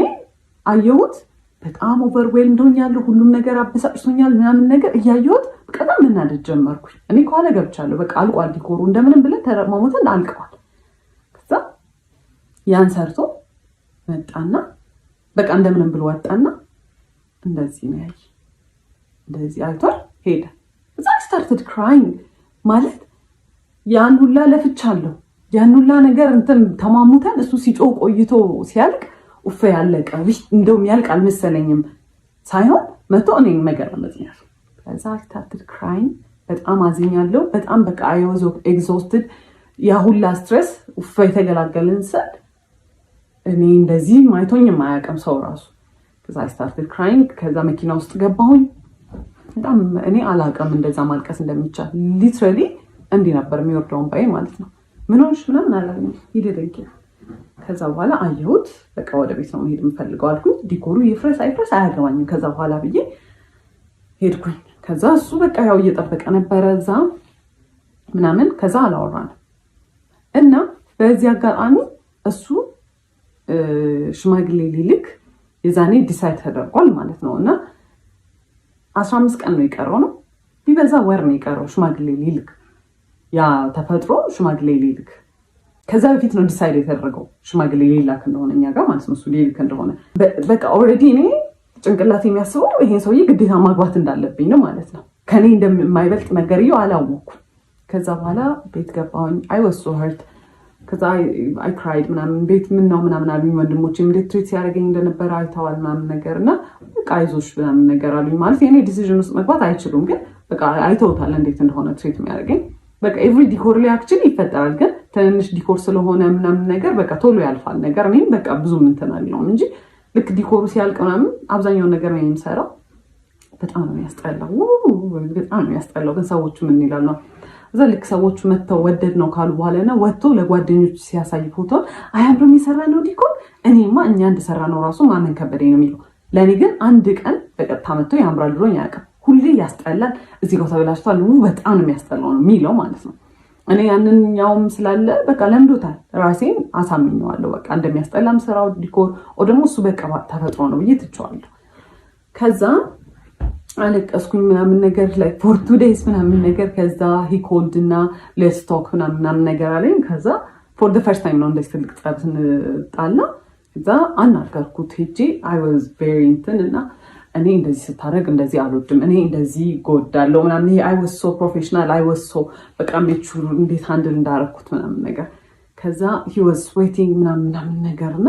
A: አየሁት በጣም ኦቨርዌልምድ ሆኛለሁ፣ ሁሉም ነገር አበሳጭቶኛል ምናምን ነገር እያየሁት በጣም መናደድ ጀመርኩኝ። እኔ ከኋላ ገብቻለሁ፣ በቃ አልቋል ዲኮሩ እንደምንም ብለን ተረማሞተን አልቀዋል። ከዛ ያን ሰርቶ መጣና በቃ እንደምንም ብሎ ወጣና እንደዚህ ነው ያይ እንደዚህ አይቷል ሄደ። እዛ ስታርትድ ክራይንግ ማለት ያን ሁላ ለፍቻለሁ፣ ያን ሁላ ነገር እንትን ተማሙተን እሱ ሲጮህ ቆይቶ ሲያልቅ ኡፍ ያለቀ እንደውም ያልቅ አልመሰለኝም ሳይሆን መቶ እኔን መገረመኛል። ከዛ ስታርትድ ክራይንግ በጣም አዝኛለሁ። በጣም በቃ I was exhausted። ያ ሁላ ስትሬስ ኡፍ የተገላገልን ሰድ እኔ እንደዚህ ማይቶኝም አያውቅም ሰው ራሱ። ከዛ ስታርትድ ክራይንግ ከዛ መኪና ውስጥ ገባሁኝ። በጣም እኔ አላውቅም እንደዛ ማልቀስ እንደሚቻል። ሊትራሊ እንዲህ ነበር የሚወርደውን ባይ ማለት ነው። ምን ሆንሽ ምናምን አላለኝ ይደረግ። ከዛ በኋላ አየሁት በቃ ወደ ቤት ነው መሄድ የምፈልገው አልኩኝ። ዲኮሩ ይፍረስ አይፍረስ አያገባኝም ከዛ በኋላ ብዬ ሄድኩኝ። ከዛ እሱ በቃ ያው እየጠበቀ ነበረ እዛ ምናምን። ከዛ አላወራንም እና በዚህ አጋጣሚ እሱ ሽማግሌ ሊልክ የዛኔ ዲሳይድ ተደርጓል ማለት ነው። እና 15 ቀን ነው የቀረው ነው ቢበዛ ወር ነው የቀረው ሽማግሌ ሊልክ። ያ ተፈጥሮ ሽማግሌ ሊልክ ከዛ በፊት ነው ዲሳይድ የተደረገው ሽማግሌ ሊላክ እንደሆነ እኛ ጋር ማለት ነው። እሱ ሊልክ እንደሆነ በቃ ኦልሬዲ እኔ ጭንቅላት የሚያስበው ይሄን ሰውዬ ግዴታ ማግባት እንዳለብኝ ነው ማለት ነው። ከኔ እንደማይበልጥ ነገርየው አላወኩም። ከዛ በኋላ ቤት ገባሁኝ። I was so hurt። ከዛ I cried ምናምን ቤት ምን ነው ምናምን አሉኝ ወንድሞቼ እንዴት ትሪት ሲያደርገኝ እንደነበረ አይተዋል ምናምን ነገር እና በቃ አይዞሽ ምናምን ነገር አሉኝ። ማለት የኔ ዲሲዥን ውስጥ መግባት አይችሉም ግን በቃ አይተውታል እንዴት እንደሆነ ትሪት የሚያደርገኝ። በቃ ኤቭሪ ዲኮር ላይ አክቹሊ ይፈጠራል ግን ትንሽ ዲኮር ስለሆነ ምናምን ነገር በቃ ቶሎ ያልፋል ነገር። እኔም በቃ ብዙ እንትን አልለውም እንጂ ልክ ዲኮሩ ሲያልቅ ምናምን አብዛኛውን ነገር ነው የምሰራው። በጣም ነው የሚያስጠላው፣ በጣም ነው የሚያስጠላው። ግን ሰዎቹ ምን ይላሉ እዛ ልክ ሰዎቹ መተው ወደድ ነው ካሉ በኋላና ወጥቶ ለጓደኞቹ ሲያሳይ ፎቶ አያምርም የሰራ ነው ዲኮር። እኔማ እኛ እንደሰራ ነው ራሱ ማመን ከበደኝ ነው የሚለው። ለእኔ ግን አንድ ቀን በቀጥታ መጥቶ ያምራል ብሎኝ አያውቅም። ሁሌ ያስጠላል፣ እዚህ ጋር ተበላሽቷል፣ በጣም ነው የሚያስጠላው ነው የሚለው ማለት ነው። እኔ ያንኛውም ስላለ በቃ ለምዶታል፣ ራሴን አሳምኘዋለሁ። በቃ እንደሚያስጠላም ስራው ዲኮር ደግሞ እሱ በቃ ተፈጥሮ ነው ብዬ ትቼዋለሁ። ከዛ አለቀስኩኝ ምናምን ነገር ላይ ፎር 2 days ምናምን ነገር። ከዛ ሂኮልድ እና ሌትስ ቶክ ምናምን ነገር አለኝ። ከዛ ፎር ዘ ፈርስት ታይም ነው እንደዚህ ትልቅ ጸብ ስንጣላ። ከዛ አናገርኩት ሄጄ I was very እንትን እና እኔ እንደዚህ ስታደርግ እንደዚህ አልወድም፣ እኔ እንደዚህ ጎዳለው ምናምን። ይሄ I was so professional I was so በቃ ሜቹር እንዴት ሃንድል እንዳደረኩት ምናምን ነገር። ከዛ he was sweating ምናምን ነገር እና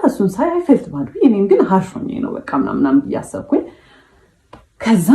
A: እሱን ሳይ I felt bad። እኔም ግን harsh ሆኜ ነው በቃ ምናምን እያሰብኩኝ ከዛ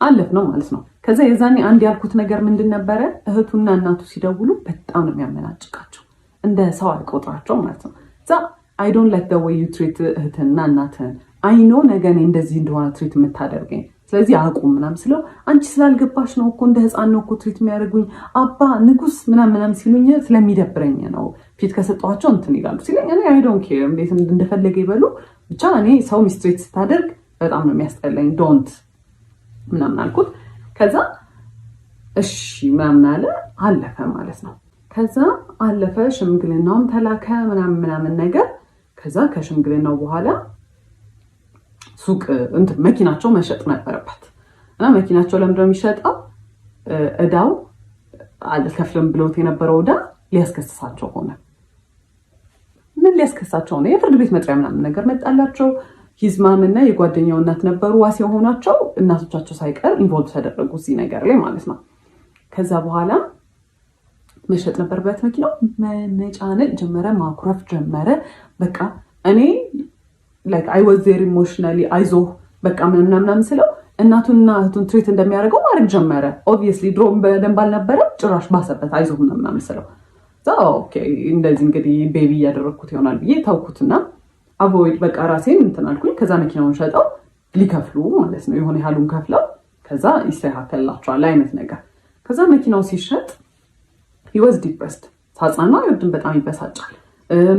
A: አለፍ ነው ማለት ነው። ከዛ የዛኔ አንድ ያልኩት ነገር ምንድን ነበረ፣ እህቱና እናቱ ሲደውሉ በጣም ነው የሚያመናጭቃቸው፣ እንደ ሰው አልቆጥራቸው ማለት ነው። ዛ I don't like the way you treat እህትና እናትህን። I know ነገ እኔ እንደዚህ እንደሆነ ትሪት የምታደርገኝ፣ ስለዚህ አቁም ምናምን ስለው አንቺ ስላልገባሽ ነው እኮ እንደ ህፃን ነው እኮ ትሪት የሚያደርጉኝ አባ ንጉስ ምናምን ሲሉኝ ስለሚደብረኝ ነው ፊት ከሰጧቸው እንትን ይላሉ ሲለኝ እኔ I don't care እንዴት እንደፈለገ ይበሉ ብቻ እኔ ሰው ሚስትሬት ስታደርግ በጣም ነው የሚያስጠላኝ ዶንት ምናምን አልኩት። ከዛ እሺ ምናምን አለ አለፈ ማለት ነው። ከዛ አለፈ ሽምግልናውም ተላከ ምናምን ነገር። ከዛ ከሽምግልናው በኋላ ሱቅ እንትን መኪናቸው መሸጥ ነበረበት እና መኪናቸው ለምንድነው የሚሸጠው? እዳው አልከፍልም ብሎት የነበረው እዳ ሊያስከስሳቸው ሆነ። ምን ሊያስከሳቸው ነው? የፍርድ ቤት መጥሪያ ምናምን ነገር መጣላቸው። ሂዝማም እና የጓደኛው እናት ነበሩ ዋስ የሆኗቸው። እናቶቻቸው ሳይቀር ኢንቮልቭ ተደረጉ እዚህ ነገር ላይ ማለት ነው። ከዛ በኋላ መሸጥ ነበረበት መኪናው። መነጫነጭ ጀመረ፣ ማኩረፍ ጀመረ። በቃ እኔ ላይክ አይ ዋዝ ቬሪ ኢሞሽናሊ አይዞህ በቃ ምናምን ስለው እናቱንና እህቱን ትሪት እንደሚያደርገው ማድረግ ጀመረ። ኦብቪየስሊ ድሮ በደንብ አልነበረ፣ ጭራሽ ባሰበት። አይዞህ ምናምን ስለው ኦኬ እንደዚህ እንግዲህ ቤቢ እያደረግኩት ይሆናል ብዬ ታውኩትና አቮይድ በቃ ራሴን እንትን አልኩኝ። ከዛ መኪናውን ሸጠው ሊከፍሉ ማለት ነው የሆነ ያህሉን ከፍለው ከዛ ይስተካከልላቸዋል አይነት ነገር። ከዛ መኪናው ሲሸጥ ሂወዝ ዲፕረስድ። ሳጽናና አይወድም፣ በጣም ይበሳጫል።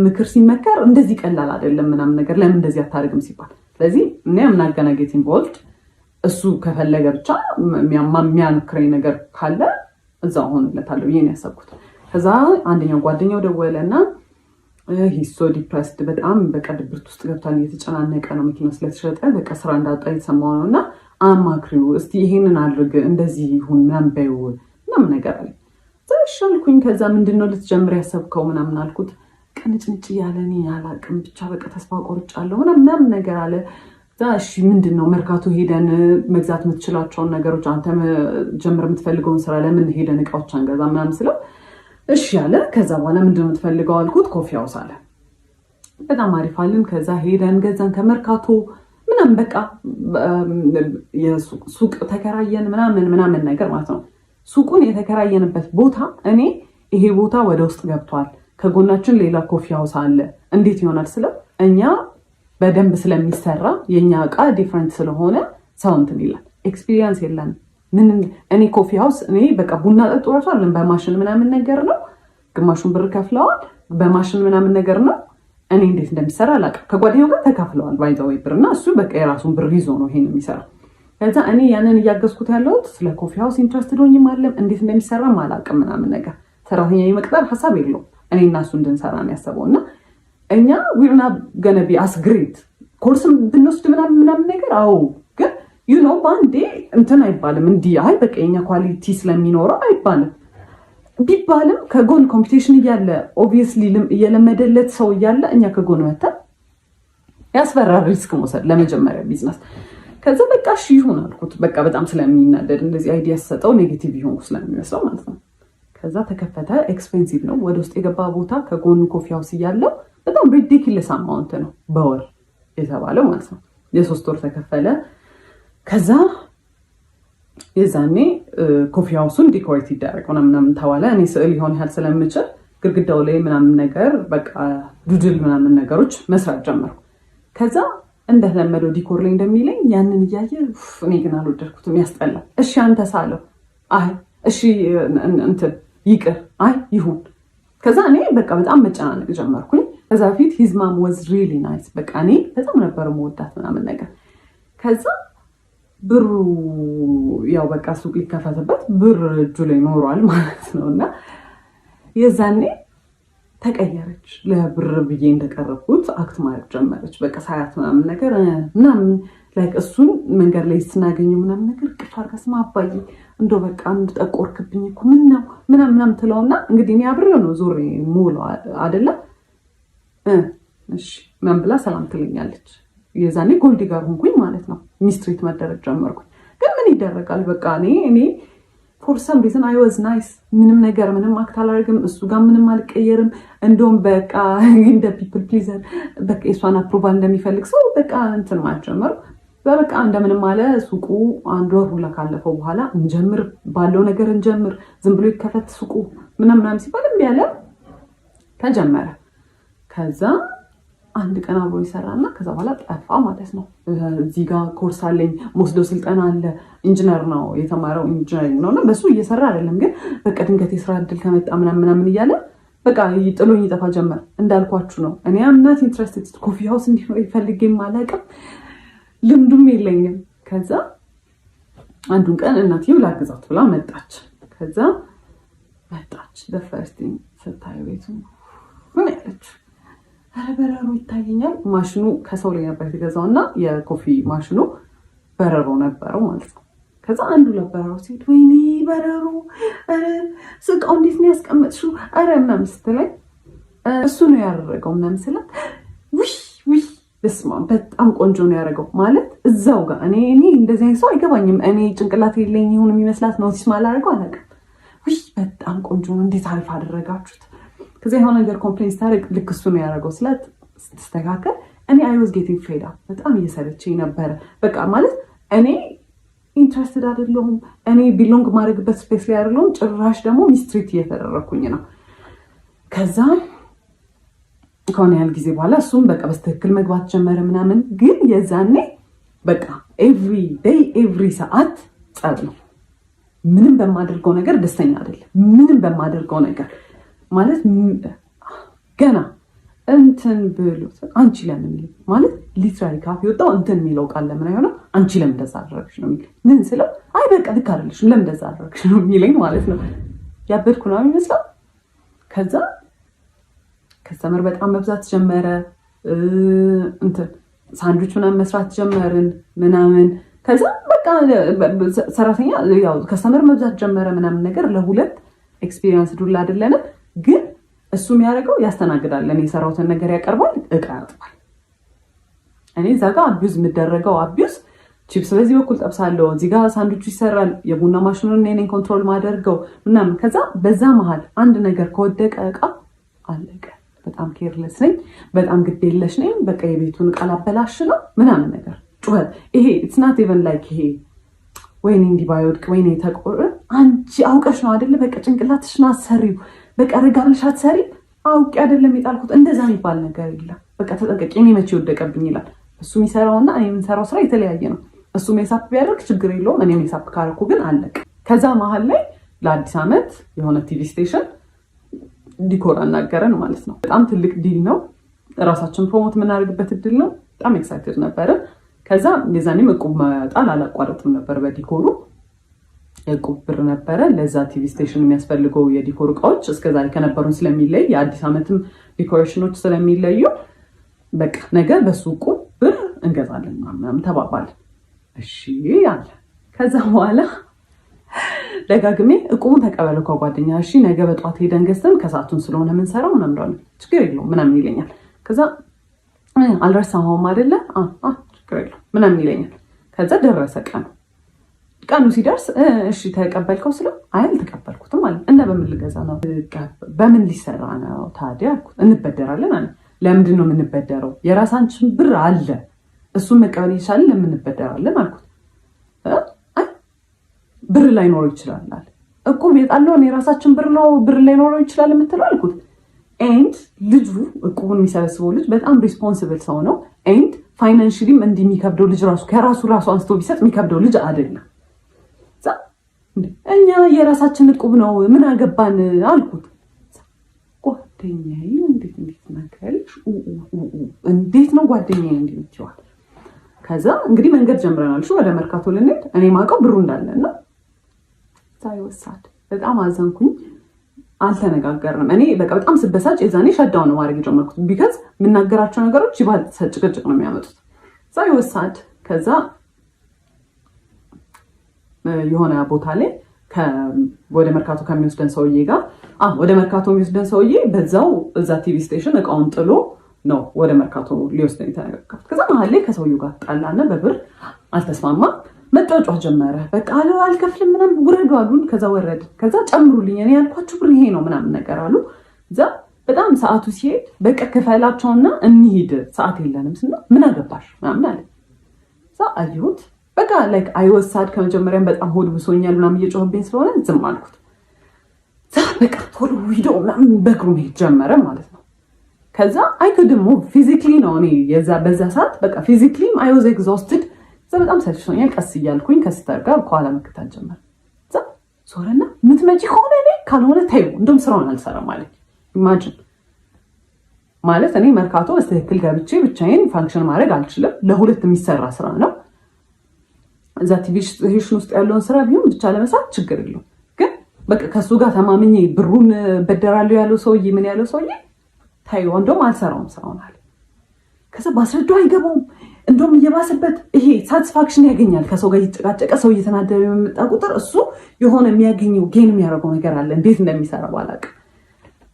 A: ምክር ሲመከር እንደዚህ ቀላል አይደለም ምናምን ነገር ለምን እንደዚህ አታደርግም ሲባል፣ ስለዚህ እኔ ምናገናጌት ኢንቮልቭድ እሱ ከፈለገ ብቻ የሚያንክረኝ ነገር ካለ እዛው ሆንለታለሁ ብዬ ነው ያሰብኩት። ከዛ አንደኛው ጓደኛው ደወለና ሂሶ ዲፕረስድ በጣም በቃ ድብርት ውስጥ ገብቷል፣ እየተጨናነቀ ነው መኪና ስለተሸጠ በቃ ስራ እንዳጣ የተሰማው ነው እና አማክሪው እስቲ ይሄንን አድርግ እንደዚህ ይሁን ምናምን በይው ምናምን ነገር አለ። ዛሻልኩኝ ከዛ ምንድነው ልትጀምር ያሰብከው ምናምን አልኩት። ቅንጭንጭ እያለ እኔ አላቅም ብቻ በቃ ተስፋ ቆርጫለሁ ምናምን ነገር አለ። እሺ ምንድነው መርካቶ ሄደን መግዛት የምትችላቸውን ነገሮች አንተ ጀምር የምትፈልገውን ስራ ለምን ሄደን እቃዎች አንገዛ ምናምን ስለው እሺ አለ። ከዛ በኋላ ምንድነው የምትፈልገው አልኩት። ኮፊ ሃውስ አለ። በጣም አሪፍ አለን። ከዛ ሄደን ገዛን ከመርካቶ ምናምን በቃ ሱቅ ተከራየን ምናምን ነገር ማለት ነው። ሱቁን የተከራየንበት ቦታ እኔ ይሄ ቦታ ወደ ውስጥ ገብቷል፣ ከጎናችን ሌላ ኮፊ ሃውስ አለ እንዴት ይሆናል ስለው እኛ በደንብ ስለሚሰራ የኛ እቃ ዲፍረንት ስለሆነ ሰው እንትን ይላል። ኤክስፒሪየንስ የለንም። ምን እኔ ኮፊ ሃውስ እኔ በቃ ቡና ጠጡ ራሷል በማሽን ምናምን ነገር ነው። ግማሹን ብር ከፍለዋል በማሽን ምናምን ነገር ነው። እኔ እንዴት እንደሚሰራ አላውቅም። ከጓደኛው ጋር ተካፍለዋል ባይዘው ብር እና እሱ በቃ የራሱን ብር ይዞ ነው ይሄን የሚሰራው። ከዛ እኔ ያንን እያገዝኩት ያለሁት ስለ ኮፊ ሃውስ ኢንትረስትድ ሆኜም አይደለም እንዴት እንደሚሰራም አላውቅም ምናምን ነገር። ሰራተኛ የመቅጠር ሀሳብ የለውም። እኔ እና እሱ እንድንሰራ ነው ያሰበው እና እኛ ዊርና ገነቢ አስግሬት ኮርስም ብንወስድ ምናምን ነገር አዎ፣ ግን ዩ ኖ በአንዴ እንትን አይባልም። እንዲህ አይ በቃ የኛ ኳሊቲ ስለሚኖረው አይባልም። ቢባልም ከጎን ኮምፒቲሽን እያለ ኦብቪየስሊ እየለመደለት ሰው እያለ እኛ ከጎን መተን ያስፈራል ሪስክ መውሰድ ለመጀመሪያ ቢዝነስ። ከዛ በቃ እሺ ይሁን አልኩት። በቃ በጣም ስለሚናደድ እንደዚህ አይዲያ ሰጠው ኔጌቲቭ ይሆን ስለሚመስለው ማለት ነው። ከዛ ተከፈተ። ኤክስፔንሲቭ ነው። ወደ ውስጥ የገባ ቦታ ከጎኑ ኮፊ ሃውስ እያለው በጣም ሪዲክለስ አማውንት ነው በወር የተባለው ማለት ነው። የ3 ወር ተከፈለ። ከዛ የዛኔ ኮፊ ሃውሱን ዲኮሬት ይደረግ ምናምን ተባለ። እኔ ስዕል ይሆን ያህል ስለምችል ግድግዳው ላይ ምናምን ነገር በቃ ዱድል ምናምን ነገሮች መስራት ጀመርኩ። ከዛ እንደተለመደው ዲኮር ላይ እንደሚለኝ ያንን እያየ እኔ ግን አልወደድኩትም፣ ያስጠላል። እሺ አንተ ሳለው አይ እሺ እንትን ይቅር አይ ይሁን። ከዛ እኔ በቃ በጣም መጨናነቅ ጀመርኩኝ። ከዛ በፊት ሂዝ ማም ዋዝ ሪሊ ናይስ። በቃ እኔ በጣም ነበር መወዳት ምናምን ነገር። ከዛ ብሩ ያው በቃ ሱቅ ሊከፈትበት ብር እጁ ላይ ኖሯል ማለት ነው። እና የዛኔ ተቀየረች። ለብር ብዬ እንደቀረብኩት አክት ማድረግ ጀመረች። በቃ ሳያት ምናምን ነገር ምናምን ላይክ እሱን መንገድ ላይ ስናገኘው ምናምን ነገር ቅፍ አድርጋ ስማ አባዬ እንደው በቃ ጠቆርክብኝ እኮ ምነው ምናምን ትለውና እንግዲህ እኔ አብሬው ነው ዞሬ ሙሉ አይደለም እሺ ምን ብላ ሰላም ትለኛለች። የዛኔ ጎልዲ ጋር ሆንኩኝ ማለት ነው። ሚስትሪት መደረግ ጀመርኩኝ። ግን ምን ይደረጋል በቃ እኔ ፎር ሰም ሪዝን አይ ዋዝ ናይስ። ምንም አክት አላደርግም፣ እሱ ጋር ምንም አልቀየርም። እንደውም በቃ እንደ ፒፕል ፕሊዘር በቃ የሷን አፕሮቫል እንደሚፈልግ ሰው በቃ እንትን ማለት ጀመርኩ። በቃ እንደምንም አለ ሱቁ 1 ወር ሁላ ካለፈው በኋላ እንጀምር ባለው ነገር እንጀምር፣ ዝም ብሎ ይከፈት ሱቁ ምናምን ሲባል እምቢ አለ። ተጀመረ። ከዛ አንድ ቀን አብሮ ይሰራና ከዛ በኋላ ጠፋ ማለት ነው። እዚህ ጋር ኮርስ አለኝ ወስዶ ስልጠና አለ። ኢንጂነር ነው የተማረው ኢንጂነሪንግ ነውና በሱ እየሰራ አይደለም፣ ግን በቃ ድንገት የስራ እድል ከመጣ ምናምን እያለ በቃ ጥሎኝ ይጠፋ ጀመር። እንዳልኳችሁ ነው እኔ አምናት ኢንትረስትድ ኮፊ ሃውስ እንዲኖር ይፈልግም አላውቅም፣ ልምዱም የለኝም። ከዛ አንዱን ቀን እናትየው ላግዛት ብላ መጣች። ከዛ መጣች ደፈርስቲን ስታይ ቤቱ ምን ያለች ኧረ በረሮ ይታየኛል። ማሽኑ ከሰው ላይ ነበር የተገዛው እና የኮፊ ማሽኑ በረሮ ነበረው ማለት ነው። ከዛ አንዱ ለበረው ሲል ወይኔ በረሮ ስቃው እንዴት ነው ያስቀመጥሽው? አረ ምናምን ስትለኝ እሱ ነው ያደረገው ምናምን ስላት ውይ በስመ አብ በጣም ቆንጆ ነው ያደረገው ማለት እዛው ጋር እኔ እንደዚህ አይነት ሰው አይገባኝም። እኔ ጭንቅላት የለኝ ይሁን የሚመስላት ኖቲስ ማላደርገው አላውቅም። ውይ በጣም ቆንጆ ነው እንዴት አሪፍ አደረጋችሁት። ከዛ የሆነ ነገር ኮምፕሌን ስታደርግ ልክ እሱ ነው ያደረገው ስላት ስትስተካከል እኔ አይ ዋዝ ጌቲንግ ፌድ አፕ በጣም እየሰለቸኝ ነበረ። በቃ ማለት እኔ ኢንትረስትድ አይደለሁም፣ እኔ ቢሎንግ ማድረግበት ስፔስ ላይ አይደለሁም። ጭራሽ ደግሞ ሚስትሪት እየተደረኩኝ ነው። ከዛ ከሆነ ያህል ጊዜ በኋላ እሱም በቃ በስትክክል መግባት ጀመረ ምናምን። ግን የዛኔ በቃ ኤቭሪ ዴይ ኤቭሪ ሰዓት ጸብ ነው። ምንም በማደርገው ነገር ደስተኛ አይደለም። ምንም በማደርገው ነገር ማለት ገና እንትን ብሎት አንቺ ለምን ማለት ሊትራሊ ካፌ ወጣው እንትን የሚለው ቃል ለምን አይሆነው አንቺ ለምን እንደዛ አደረግሽ ነው የሚለኝ። ምን ስለው አይ በቃ ልክ አይደለሽም ለምን እንደዛ አደረግሽ ነው የሚለኝ ማለት ነው። ያበድኩ ነው የሚመስለው። ከዛ ከስተመር በጣም መብዛት ጀመረ። እንትን ሳንድዊች ምናምን መስራት ጀመርን ምናምን። ከዛ በቃ ሰራተኛ ያው ከስተመር መብዛት ጀመረ ምናምን ነገር ለሁለት ኤክስፒሪየንስ ዱላ አይደለንም። ግን እሱ የሚያደርገው ያስተናግዳል፣ እኔ የሰራሁትን ነገር ያቀርባል፣ እቃ ያጥባል። እኔ እዛ ጋር አቢዩዝ የምደረገው አቢዩዝ ቺፕስ በዚህ በኩል ጠብሳለሁ፣ እዚህ ጋር ሳንድዊቹ ይሰራል፣ የቡና ማሽኑን እኔ ኮንትሮል ማደርገው ምናምን። ከዛ በዛ መሀል አንድ ነገር ከወደቀ እቃ አለቀ። በጣም ኬርለስ ነኝ፣ በጣም ግዴለሽ ነኝ። በቃ የቤቱን እቃ ላበላሽ ነው ምናምን ነገር ጩኸት። ይሄ ኢትስ ናት ኢቨን ላይክ ይሄ ወይኔ እንዲህ ባይወድቅ ወይኔ ተቆረ አንቺ አውቀሽ ነው አይደለ? በቃ ጭንቅላትሽን አሰሪው በቃ ረጋ ብለሽ አትሰሪ። አውቄ አይደለም የጣልኩት እንደዛ የሚባል ነገር የለም። በቃ ተጠንቀቂ፣ እኔ መቼ ወደቀብኝ ይላል። እሱ የሚሰራውና እኔ የምንሰራው ስራ የተለያየ ነው። እሱ ሜሳፕ ቢያደርግ ችግር የለውም፣ እኔ ሜሳፕ ካረኩ ግን አለቅ። ከዛ መሀል ላይ ለአዲስ ዓመት የሆነ ቲቪ ስቴሽን ዲኮር አናገረን ማለት ነው። በጣም ትልቅ ዲል ነው፣ ራሳችን ፕሮሞት የምናደርግበት እድል ነው። በጣም ኤክሳይትድ ነበረ። ከዛ የዛኔም እቁብ መጣል አላቋረጥም ነበር በዲኮሩ። የእቁብ ብር ነበረ ለዛ ቲቪ ስቴሽን የሚያስፈልገው የዲኮር እቃዎች እስከዛሬ ከነበሩን ስለሚለይ የአዲስ ዓመትም ዲኮሬሽኖች ስለሚለዩ በቃ ነገር በሱ እቁብ ብር እንገዛለን ምናምን ተባባልን። እሺ አለ። ከዛ በኋላ ደጋግሜ እቁቡን ተቀበለ ከጓደኛ። እሺ ነገ በጠዋት ሄደን ገዝተን ከሰዓቱን ስለሆነ የምንሰራው ምናምን ችግር የለውም ምናምን ይለኛል። ከዛ አልረሳኸውም አይደለ? ችግር የለውም ምናምን ይለኛል። ከዛ ደረሰ ቀኑ ሲደርስ እሺ ተቀበልከው ስለው አይ አልተቀበልኩትም አለ። እና በምን ልገዛ ነው? በምን ሊሰራ ነው ታዲያ አልኩት። እንበደራለን አለ። ለምንድን ነው የምንበደረው? የራሳችን ብር አለ፣ እሱን መቀበል ይቻላል፣ ለምን እንበደራለን አልኩት። አይ ብር ላይኖረው ይችላል አለ። እቁብ የጣለውን የራሳችን ብር ነው፣ ብር ላይኖረው ይችላል የምትለው አልኩት። ኤንድ ልጁ እቁቡን የሚሰበስበው ልጅ በጣም ሪስፖንሲብል ሰው ነው። ኤንድ ፋይናንሽሊም እንዲህ የሚከብደው ልጅ ራሱ ከራሱ አንስቶ ቢሰጥ የሚከብደው ልጅ አይደለም። እኛ የራሳችን እቁብ ነው ምን አገባን አልኩት። ጓደኛዬ እንዴት ነከልሽ? እንዴት ነው ጓደኛዬ እንዴት ይችላል? ከዛ እንግዲህ መንገድ ጀምረናል። ወደ መርካቶ ልንሄድ እኔ ማውቀው ብሩ እንዳለና ሳይወሳድ በጣም አዘንኩኝ። አልተነጋገርንም። እኔ በቃ በጣም ስበሳጭ የዛኔ ሸዳው ነው ማድረግ የጀመርኩት። ቢካዝ የምናገራቸው ነገሮች ይባልጥ ጭቅጭቅ ነው የሚያመጡት። ሳይወሳድ ከዛ የሆነ ቦታ ላይ ወደ መርካቶ ከሚወስደን ሰውዬ ጋር ወደ መርካቶ የሚወስደን ሰውዬ በዛው እዛ ቲቪ ስቴሽን እቃውን ጥሎ ነው ወደ መርካቶ ሊወስደን የተነጋገርኩት። ከዛ መሀል ላይ ከሰውዬው ጋር ጣላና በብር አልተስማማም። መጫወጫ ጀመረ። በቃ አልከፍልም ምናምን ውረዱ አሉን። ከዛ ወረድን። ከዛ ጨምሩልኝ እኔ ያልኳችሁ ብር ይሄ ነው ምናምን ነገር አሉ። እዛ በጣም ሰዓቱ ሲሄድ በቃ ክፈላቸውና እንሂድ ሰዓት የለንም ስና ምን አገባሽ ምናምን አለ። እዛ አየሁት። በቃ ላይክ አይወሳድ ከመጀመሪያም በጣም ሆድ ብሶኛል ምናምን እየጮህብኝ ስለሆነ ዝም አልኩት። በቃ ቶሎ ሂዶ ምናምን በእግሩ መሄድ ጀመረ ማለት ነው። ከዛ አይክድሞ ፊዚክሊ ነው እኔ በዛ ሰዓት በቃ ፊዚክሊም አይ ዋዝ ኤግዞስትድ። በጣም ሰልችቶኛል። ቀስ እያልኩኝ ከስተር ጋር ከኋላ መከታተል ጀመር። እዛ ዞረና ምትመጪ ከሆነ እኔ ካልሆነ ተይው እንደውም ስራውን አልሰራም ማለት ኢማጂን ማለት እኔ መርካቶ በትክክል ገብቼ ብቻዬን ፋንክሽን ማድረግ አልችልም። ለሁለት የሚሰራ ስራ ነው። እዛ ቲቪ ስቴሽን ውስጥ ያለውን ስራ ቢሆን ብቻ ለመስራት ችግር የለውም። ግን በቃ ከሱ ጋር ተማምኜ ብሩን በደራለሁ ያለው ሰውዬ ምን ያለው ሰውዬ ታይዋን እንደውም አልሰራውም ስራውን አለ። ከዛ ባስረዳው አይገባውም። እንደውም እየባሰበት ይሄ ሳቲስፋክሽን ያገኛል። ከሰው ጋር እየተጨቃጨቀ ሰው እየተናደረ የመጣ ቁጥር እሱ የሆነ የሚያገኘው ጌን የሚያደርገው ነገር አለ። እንዴት እንደሚሰራ ባላውቅም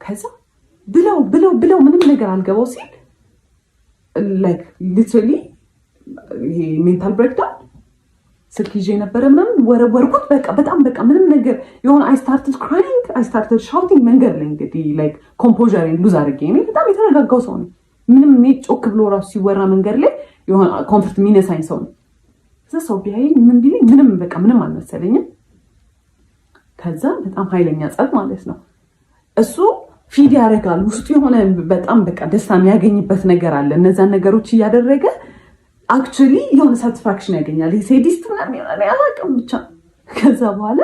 A: ከዛ ብለው ምንም ነገር አልገባው ሲል ላይክ ሊትራሊ ይሄ ሜንታል ብሬክዳውን ስልክ ይዤ ነበረ ምናምን ወረወርኩት። በጣም ምንም ነገር የሆነ አይ ስታርትድ ክራይንግ አይ ስታርትድ ሻውቲንግ መንገድ ላይ እንግዲህ ላይክ ኮምፖዘሬን ሉዝ አድርጌ እኔ በጣም የተረጋጋው ሰው ነው። ምንም እኔ ጮክ ብሎ ራሱ ሲወራ መንገድ ላይ የሆነ ኮንፈርት የሚነሳኝ ሰው ነው። እዛ ሰው ቢያየኝ ምን ቢለኝ ምንም አልመሰለኝም። ከዛ በጣም ኃይለኛ ጸብ ማለት ነው። እሱ ፊድ ያደርጋል ውስጡ የሆነ በጣም ደስታ የሚያገኝበት ነገር አለ። እነዛን ነገሮች እያደረገ አክቹዋሊ የሆነ ሳቲስፋክሽን ያገኛል። ሴዲስት ምናምን ይሆናል ያላቅም ብቻ። ከዛ በኋላ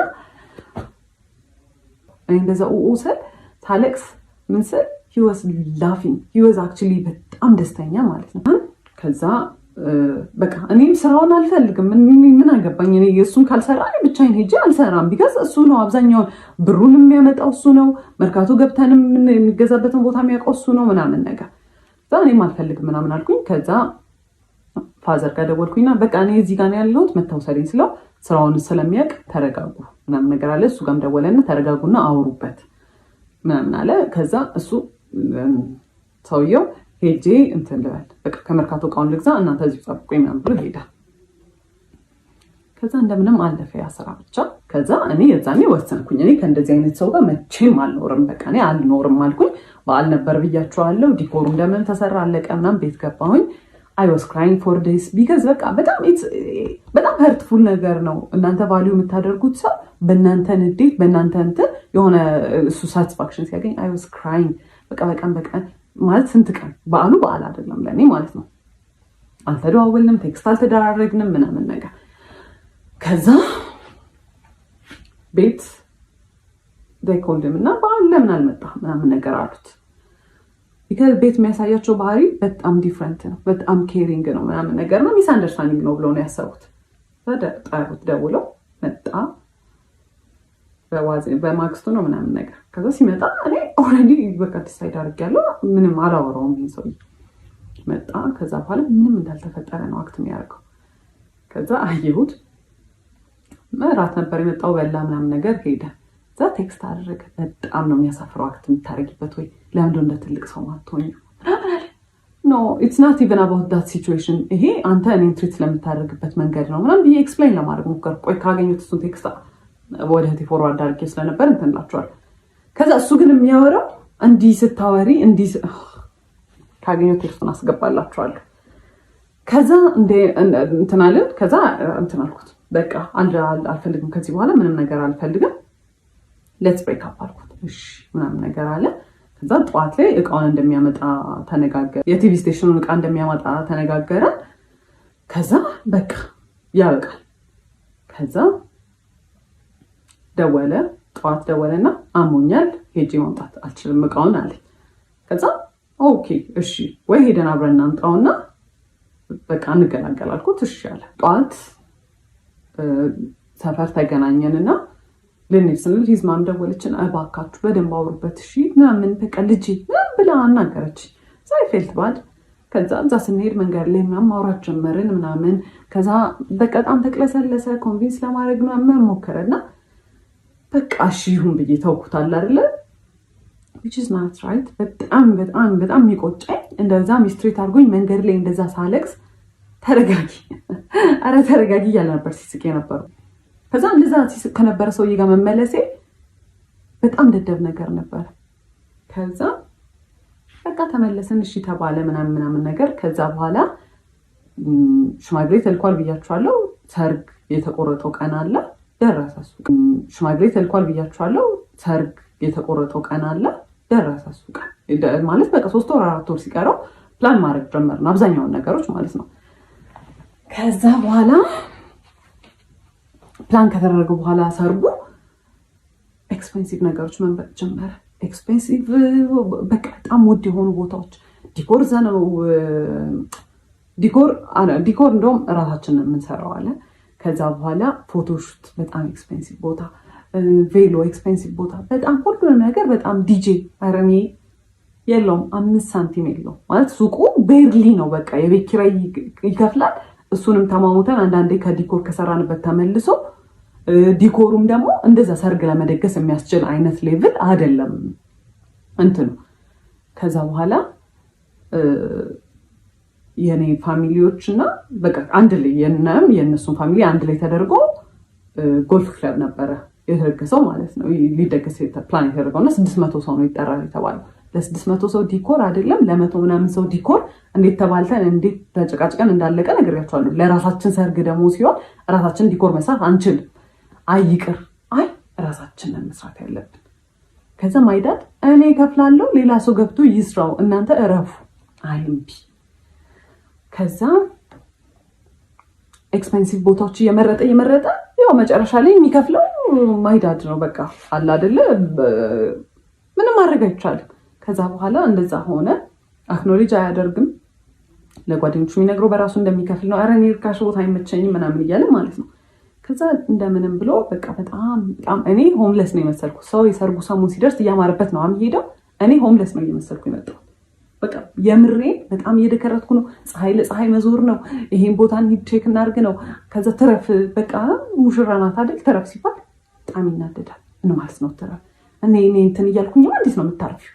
A: እንደዛ ስል ታለቅስ ምን ስል he was laughing he was actually በጣም ደስተኛ ማለት ነው። ከዛ በቃ እኔም ስራውን አልፈልግም ምን አገባኝ እኔ እሱን ካልሰራ እኔ ብቻዬን ሄጄ አልሰራም። ቢካዝ እሱ ነው አብዛኛውን ብሩን የሚያመጣው እሱ ነው። መርካቶ ገብተንም የሚገዛበትን ቦታ የሚያውቀው እሱ ነው ምናምን ነገር እኔም አልፈልግም ምናምን አልኩኝ። ከዛ ፋዘር ጋር ደወልኩኝና በቃ እኔ እዚህ ጋር ነው ያለሁት መታወሰሪኝ ስለው ስራውን ስለሚያውቅ ተረጋጉ ምናምን ነገር አለ። እሱ ጋርም ደወለና ተረጋጉና አውሩበት ምናምን አለ። ከዛ እሱ ሰውየው ሄጄ እንትን ልበል በቃ ከመርካቶ እቃውን ልግዛ እናንተ እዚሁ ጠብቁኝ ምናምን ብሎ ሄደ። ከዛ እንደምንም አለፈ ያ ስራ ብቻ። ከዛ እኔ የዛኔ ወሰንኩኝ እኔ ከእንደዚህ አይነት ሰው ጋር መቼም አልኖርም፣ በቃ እኔ አልኖርም አልኩኝ። በዓል ነበር ብያቸዋለሁ። ዲኮሩ እንደምን ተሰራ አለቀ ምናምን ቤት ገባሁኝ። I was crying for days because በቃ በጣም hurtful ነገር ነው። እናንተ ቫልዩ የምታደርጉት ሰው በእናንተ ንዴት በእናንተ እንትን የሆነ እሱ ሳቲስፋክሽን ሲያገኝ I was crying በቀን ማለት ስንት ቀን በዓል አይደለም ለእኔ ማለት ነው። አልተደዋወልንም፣ ቴክስት አልተደራረግንም ምናምን ነገር። ከዛ ቤት they called him እና በዓል ለምን አልመጣህ ምናምን ነገር አሉት። ቢካዝ ቤት የሚያሳያቸው ባህሪ በጣም ዲፍረንት ነው፣ በጣም ኬሪንግ ነው ምናምን ነገር ነው። ሚስ አንደርስታንዲንግ ነው ብለው ነው ያሰቡት። ጠሩት፣ ደውለው መጣ። በማግስቱ ነው ምናምን ነገር። ከዛ ሲመጣ እኔ ኦልሬዲ በቃ ዲሳይድ አድርጌያለሁ፣ ምንም አላወራውም። ይሄን ሰውዬ መጣ። ከዛ በኋላ ምንም እንዳልተፈጠረ ነው አክት የሚያደርገው። ከዛ አየሁት። እራት ነበር የመጣው፣ በላ ምናምን ነገር ሄደ። እዛ ቴክስት አደረገ። በጣም ነው የሚያሳፍረው አክት የምታደርጊበት ወይ ለምንድን እንደ ትልቅ ሰው ማትሆኝ ምናምን አለ። ኖ ኢትስ ናት ኢቨን አባውት ዳት ሲቹዌሽን፣ ይሄ አንተ እኔን ትሪት ለምታደርግበት መንገድ ነው ምናምን ብዬ ኤክስፕሌን ለማድረግ ሞከርኩ። ቆይ ካገኙት እሱን ቴክስት ወደ እህቴ ፎርዋርድ አድርጌ ስለነበር እንትን እላቸዋለሁ። ከዛ እሱ ግን የሚያወራው እንዲህ ስታወሪ እንዲህ ካገኙት ቴክስቱን አስገባላቸዋለሁ። ከዛ እንትን አለን። ከዛ እንትን አልኩት፣ በቃ አልፈልግም ከዚህ በኋላ ምንም ነገር አልፈልግም፣ ሌትስ ብሬክ አፕ አልኩት። እሺ ምናምን ነገር አለ። ከዛ ጠዋት ላይ እቃውን እንደሚያመጣ ተነጋገረ፣ የቲቪ ስቴሽኑን እቃ እንደሚያመጣ ተነጋገረ። ከዛ በቃ ያበቃል። ከዛ ደወለ፣ ጠዋት ደወለና አሞኛል ሄጄ ማምጣት አልችልም እቃውን አለኝ። ከዛ ኦኬ እሺ ወይ ሄደን አብረን እናምጣውና በቃ እንገላገል አልኩት። እሺ አለ። ጠዋት ሰፈር ተገናኘንና ልንሄድ ስንል ሂዝማም ደወለችን። እባካችሁ በደንብ አውሩበት እሺ ምናምን በቃ ልጄ ምናምን ብላ አናገረች። ፌልት ባድ። ከዛ እዛ ስንሄድ መንገድ ላይ ምናምን ማውራት ጀመርን ምናምን። ከዛ በጣም ተቅለሰለሰ። ኮንቪንስ ለማድረግ ምናምን ሞከረና በቃ እሺ ይሁን ብዬ ተውኩታል አይደለ። which is not right። በጣም የሚቆጨኝ እንደዛ ሚስትሬት አድርጎኝ መንገድ ላይ እንደዛ ሳለቅስ ተረጋጊ፣ አረ ተረጋጊ እያለ ነበር ሲስቅ የነበረው። ከዛ እንደዛ ሲስቅ ከነበረ ሰውዬ ጋር መመለሴ በጣም ደደብ ነገር ነበር። ከዛ በቃ ተመለስን፣ እሺ ተባለ ምናምን ነገር። ከዛ በኋላ ሽማግሌ ተልኳል ብያችኋለሁ። ሰርግ የተቆረጠው ቀን አለ፣ ደረሰ እሱ። ሽማግሌ ተልኳል ብያችኋለሁ። ሰርግ የተቆረጠው ቀን አለ፣ ደረሰ እሱ ቀን። ማለት በቃ 3 ወር 4 ወር ሲቀረው ፕላን ማድረግ ጀመርን፣ አብዛኛውን ነገሮች ማለት ነው። ከዛ በኋላ ፕላን ከተደረገ በኋላ ሰርጉ ኤክስፔንሲቭ ነገሮች መንበጥ ጀመረ። ኤክስፔንሲቭ በቃ በጣም ውድ የሆኑ ቦታዎች ዲኮር ዘነው ዲኮር እንደውም እራሳችንን የምንሰራው አለ። ከዛ በኋላ ፎቶሹት በጣም ኤክስፔንሲቭ ቦታ፣ ቬሎ ኤክስፔንሲቭ ቦታ፣ በጣም ሁሉንም ነገር በጣም ዲጄ አረኔ የለውም 5 ሳንቲም የለውም ማለት ሱቁ ቤርሊ ነው። በቃ የቤት ኪራይ ይከፍላል። እሱንም ተማሙተን አንዳንዴ ከዲኮር ከሰራንበት ተመልሶ ዲኮሩም ደግሞ እንደዛ ሰርግ ለመደገስ የሚያስችል አይነት ሌቭል አይደለም እንትኑ። ከዛ በኋላ የኔ ፋሚሊዎች እና በቃ አንድ ላይ የእነሱን ፋሚሊ አንድ ላይ ተደርጎ ጎልፍ ክለብ ነበረ የተደገሰው ማለት ነው። ሊደገስ ፕላን የተደረገው እና 600 ሰው ነው ይጠራል የተባለው። ለ600 ሰው ዲኮር አይደለም ለ100 ምናምን ሰው ዲኮር እንዴት ተባልተን እንዴት ተጨቃጭቀን እንዳለቀ ነግሬያቸዋለሁ። ለራሳችን ሰርግ ደግሞ ሲሆን ራሳችን ዲኮር መስራት አንችልም። አይቅር ራሳችንን መስራት ያለብን። ከዛ ማይዳድ እኔ ከፍላለሁ ሌላ ሰው ገብቶ ይስራው እናንተ እረፉ አይምቢ። ከዛ ኤክስፔንሲቭ ቦታዎች እየመረጠ ያው መጨረሻ ላይ የሚከፍለው ማይዳድ ነው። በቃ አለ አይደለ ምንም ማድረግ አይቻልም። ከዛ በኋላ እንደዛ ሆነ። አክኖሌጅ አያደርግም። ለጓደኞቹ የሚነግረው በራሱ እንደሚከፍል ነው። ኧረ እኔ ርካሽ ቦታ አይመቸኝም ምናምን እያለ ማለት ነው። ከዛ እንደምንም ብሎ በቃ በጣም እኔ ሆምለስ ነው የመሰልኩ። ሰው የሰርጉ ሰሙን ሲደርስ እያማረበት ነው የሚሄደው። እኔ ሆምለስ ነው እየመሰልኩ የመጣው። በቃ የምሬ በጣም እየደከረትኩ ነው። ፀሐይ ለፀሐይ መዞር ነው። ይሄን ቦታ እንሂድ ቼክ እናድርግ ነው። ከዛ ትረፍ በቃ ሙሽራ ናት አይደል? ትረፍ ሲባል በጣም ይናደዳል። ምን ማለት ነው ትረፍ? እኔ እንትን እያልኩኝ እንዴት ነው የምታርፊው?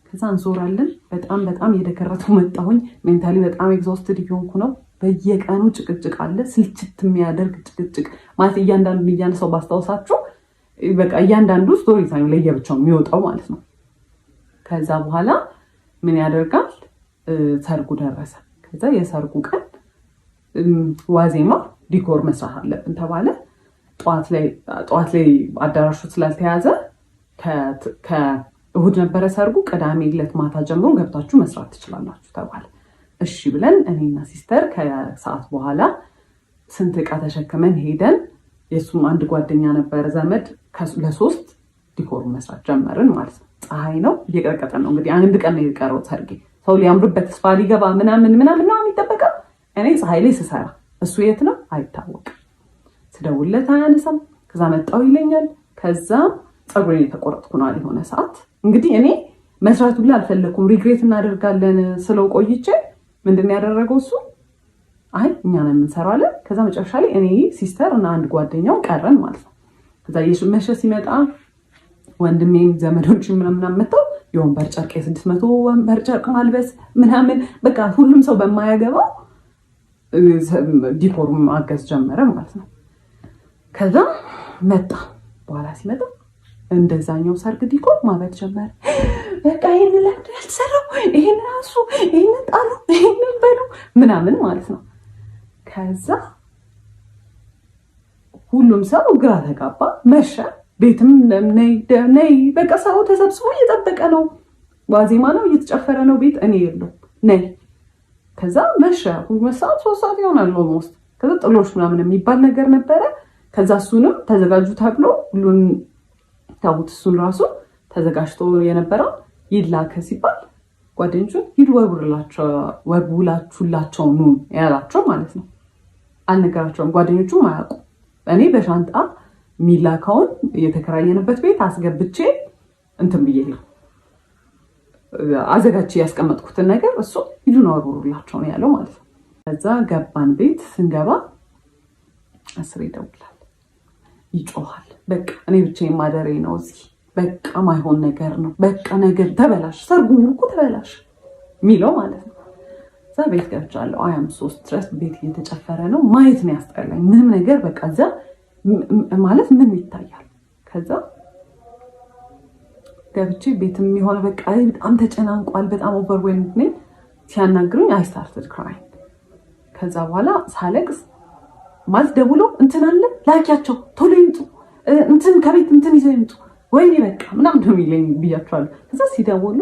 A: ከዛ እንዞራለን። በጣም እየደከረቱ መጣሁኝ። ሜንታሊ በጣም ኤግዞስትድ እየሆንኩ ነው። በየቀኑ ጭቅጭቅ አለ። ስልችት የሚያደርግ ጭቅጭቅ ማለት እያንዳንዱ እያነሳው ባስታውሳችሁ በቃ እያንዳንዱ ስቶሪ ታይም ለየብቻው የሚወጣው ማለት ነው። ከዛ በኋላ ምን ያደርጋል? ሰርጉ ደረሰ። ከዛ የሰርጉ ቀን ዋዜማ ዲኮር መስራት አለብን ተባለ። ጠዋት ላይ አዳራሹ ስላልተያዘ ከእሁድ ነበረ ሰርጉ። ቅዳሜ ዕለት ማታ ጀምሮ ገብታችሁ መስራት ትችላላችሁ ተባለ። እሺ ብለን እኔና ሲስተር ከሰዓት በኋላ ስንት ዕቃ ተሸክመን ሄደን የሱም አንድ ጓደኛ ነበረ ዘመድ ለ3 ዲኮር መስራት ጀመርን ማለት ነው። ፀሐይ ነው እየቀረቀጠ ነው። እንግዲህ አንድ ቀን ነው የቀረው ሰርጌ። ሰው ሊያምርበት ተስፋ ሊገባ ምናምን ነው የሚጠበቀው። እኔ ፀሐይ ላይ ስሰራ እሱ የት ነው አይታወቅም። ስደውልለት አያነሳም። ከዛ መጣው ይለኛል። ከዛ ፀጉሬን የተቆረጥኩ ነው የሆነ ሰዓት። እንግዲህ እኔ መስራቱ ላይ አልፈለኩም። ሪግሬት እናደርጋለን ስለው ቆይቼ ምንድን ያደረገው እሱ አይ እኛ ነን የምንሰራው አለ። ከዛ መጨረሻ ላይ እኔ ሲስተር እና አንድ ጓደኛው ቀረን ማለት ነው። ከዛ መሸ ሲመጣ ወንድሜም ዘመዶች ምናምን መጥተው የወንበር ጨርቅ 600 ወንበር ጨርቅ ማልበስ ምናምን በቃ ሁሉም ሰው በማያገባው ዲኮር ማገዝ ጀመረ ማለት ነው። ከዛ መጣ በኋላ ሲመጣ እንደዛኛው ሰርግ ዲኮር ማበድ ጀመረ። በቃ ይሄን ለምድ ያልተሰራው ይሄን ራሱ ይሄን ጣሉ ይሄን በሉ ምናምን ማለት ነው። ከዛ ሁሉም ሰው ግራ ተጋባ። መሸ። ቤትም ነይ በቃ ሰው ተሰብስቦ እየጠበቀ ነው። ዋዜማ ነው እየተጨፈረ ነው ቤት እኔ የለው ነይ። ከዛ መሸ። 2 ሰዓት 3 ሰዓት ይሆናል ኦልሞስት። ከዛ ጥሎሽ ምናምን የሚባል ነገር ነበረ። ከዛ እሱንም ተዘጋጁ ተብሎ ሁሉን ታውት እሱን ራሱ ተዘጋጅቶ የነበረው ይላከ ሲባል ጓደኞቹን ሂዱ ወርቡላችሁላቸው ኑ ያላቸው ማለት ነው። አልነገራቸውም። ጓደኞቹም አያውቁም። እኔ በሻንጣ ሚላካውን የተከራየንበት ቤት አስገብቼ እንትን ብዬ ነው አዘጋጅቼ ያስቀመጥኩትን ነገር እሱ ሂዱን ወርቡላቸው ነው ያለው ማለት ነው። ከዛ ገባን። ቤት ስንገባ 10 ይደውላል፣ ይጮሃል። በቃ እኔ ብቻዬን ማደሬ ነው እዚህ። በቃ ማይሆን ነገር ነው። በቃ ነገር ተበላሽ፣ ሰርጉ እኮ ተበላሽ ሚለው ማለት ነው። እዛ ቤት ገብቻለሁ። አያም 3 ድረስ ቤት እየተጨፈረ ነው። ማየት ነው ያስጠላኝ። ምንም ነገር በቃ እዛ ማለት ምን ይታያል። ከዛ ገብቼ ቤትም የሆነ በቃ በጣም ተጨናንቋል። በጣም ኦቨርዌልምድ ነኝ። ሲያናግሩኝ አይ ስታርትድ ክራይንግ። ከዛ በኋላ ሳለቅስ ማለት ደውሎ እንትን አለ ላኪያቸው ቶሎ ይምጡ እንትን ከቤት እንትን ይዘው ይምጡ ወይኔ በቃ ምናምን ነው የሚለኝ ብያቸዋለሁ። ከዛ ሲደውሉ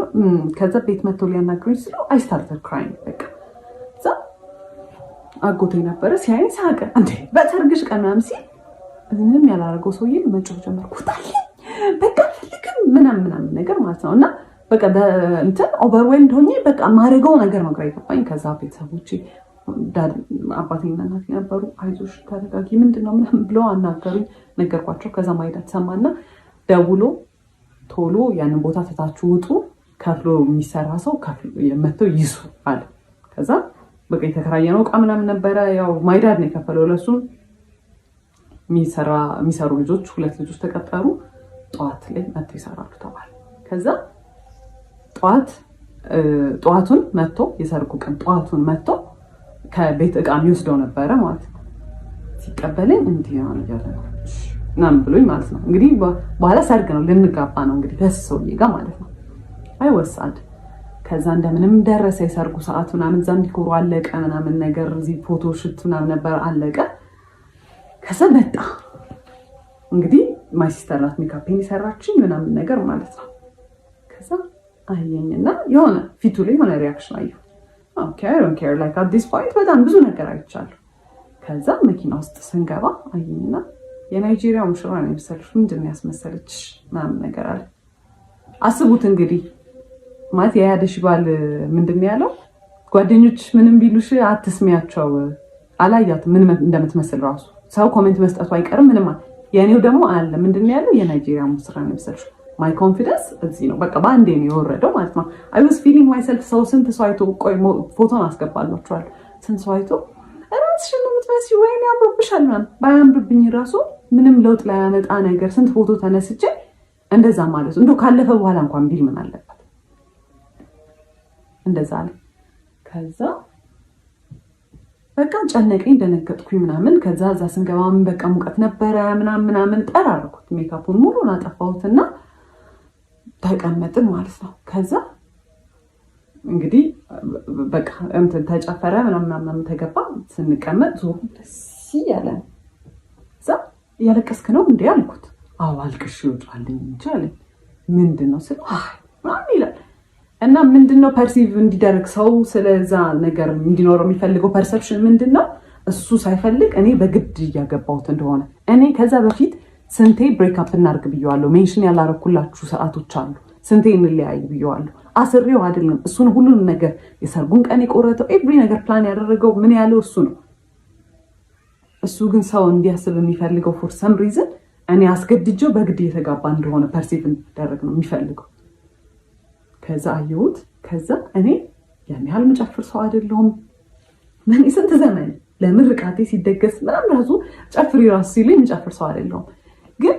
A: ከዛ ቤት መጥቶ ሊያናግሩኝ ስለው አይ ስታርትድ ክራይንግ በቃ። ከዛ አጎቴ ነበረ ሲያይ ሳቀ። እንዴ በሰርግሽ ቀን ምናምን ሲል ምንም ያላረገው ሰውዬ መጮህ ጀመርኩ። ታለኝ በቃ አልፈልግም ምናምን ነገር ማለት ነው። እና በቃ እንትን ኦቨርዌልምድ ሆኜ በቃ ማረገው ነገር ነው ግራ የገባኝ። ከዛ ቤተሰቦቼ አባቴና እናቴ ነበሩ። አይዞሽ ተረጋጊ ምንድነው ምናምን ብለው አናገሩኝ። ነገርኳቸው። ከዛ ማይዳት ሰማና ደውሎ ቶሎ ያንን ቦታ ትታችሁ ውጡ ከፍሎ የሚሰራ ሰው መጥተው ይሱ አለ። ከዛ በቃ የተከራየነው ዕቃ ምናምን ነበረ። ያው ማይዳድ ነው የከፈለው ለሱም። የሚሰሩ ልጆች 2 ልጆች ተቀጠሩ። ጠዋት ላይ መጥተው ይሰራሉ ተባለ። ከዛ ጠዋቱን መጥቶ የሰርጉ ቀን ጠዋቱን መጥቶ ከቤት ዕቃ የሚወስደው ነበረ ማለት ነው። ሲቀበለኝ እንዲህ ነው እያለ ነው ምናምን ብሎኝ ማለት ነው። እንግዲህ በኋላ ሰርግ ነው ልንጋባ ነው እንግዲህ ከዚህ ሰውዬ ጋር ማለት ነው። አይወሳድ ከዛ እንደምንም ደረሰ የሰርጉ ሰዓት ምናምን ዛን ዲኮሩ አለቀ ምናምን ነገር እዚህ ፎቶ ሽት ምናምን ነበር አለቀ። ከዛ መጣ እንግዲህ ማይ ሲስተር ናት ሜካፔን የሰራችኝ ምናምን ነገር ማለት ነው። ከዛ አየኝና የሆነ ፊቱ ላይ የሆነ ሪያክሽን አየሁ። ኦኬ አይ ዶንት ኬር ላይክ አት ዲስ ፖይንት በጣም ብዙ ነገር አይቻለሁ። ከዛ መኪና ውስጥ ስንገባ አየኝና የናይጄሪያ ሙሽራ ነው የመሰለሽ ምንድን ነው ያስመሰለች ምናምን ነገር አለ። አስቡት እንግዲህ ማለት የያደሽ ባል ምንድን ነው ያለው? ጓደኞች ምንም ቢሉሽ አትስሚያቸው። አላያት ምን እንደምትመስል ራሱ ሰው ኮሜንት መስጠቱ አይቀርም ምንም። የኔው ደግሞ አለ ምንድን ነው ያለው? የናይጄሪያ ሙሽራ ነው የመሰለሽ። ማይ ኮንፊደንስ እዚህ ነው በቃ በአንዴ ነው የወረደው ማለት ነው። አይ ዋዝ ፊሊንግ ማይሰልፍ። ሰው ስንት ሰው አይቶ ቆይ ፎቶን አስገባላችኋል። ስንት ሰው አይቶ ራስሽን ነው የምትመስዪው ወይኔ ያምርብሻል ምናምን። ባያምርብኝ ራሱ ምንም ለውጥ ላይ ያመጣ ነገር ስንት ፎቶ ተነስቼ እንደዛ ማለት ነው። እንደው ካለፈ በኋላ እንኳን ቢል ምን አለበት? እንደዛ አለ። ከዛ በቃ ጨነቀኝ፣ ደነገጥኩኝ ምናምን። ከዛ እዛ ስንገባ ምን በቃ ሙቀት ነበረ ምናምን ጠራርኩት። ሜካፑን ሙሉን አጠፋሁትና ተቀመጥን ማለት ነው። ከዛ እንግዲህ በቃ እንትን ተጨፈረ ምናምን ተገባ። ስንቀመጥ ዞሩ ደስ ያለን። እዛ እያለቀስክ ነው እንዴ አልኩት። አዎ አልቅሽ ይወጣልኝ እንጂ አለኝ። ምንድነው ስለው ምናምን ይላል። እና ምንድነው ፐርሲቭ እንዲደረግ ሰው ስለዛ ነገር እንዲኖረው የሚፈልገው ፐርሰፕሽን ምንድነው? እሱ ሳይፈልግ እኔ በግድ እያገባሁት እንደሆነ። እኔ ከዛ በፊት ስንቴ ብሬክአፕ እናድርግ ብየዋለሁ። ሜንሽን ያላረኩላችሁ ሰዓቶች አሉ። ስንቴ እንለያይ ብየዋለሁ። አስሬው አይደለም እሱን ሁሉንም ነገር የሰርጉን ቀን የቆረጠው ኤቭሪ ነገር ፕላን ያደረገው ምን ያለው እሱ ነው። እሱ ግን ሰው እንዲያስብ የሚፈልገው ፎር ሰም ሪዝን እኔ አስገድጀው በግድ እየተጋባ እንደሆነ ፐርሲቭ እንዲደረግ ነው የሚፈልገው። ከዛ አየሁት። ከዛ እኔ ያን ያህል መጨፍር ሰው አይደለሁም። ምን ስንት ዘመን ለምርቃቴ ሲደገስ ምናምን ራሱ ጨፍሪ ራሱ ሲሉኝ መጨፍር ሰው አይደለሁም። ግን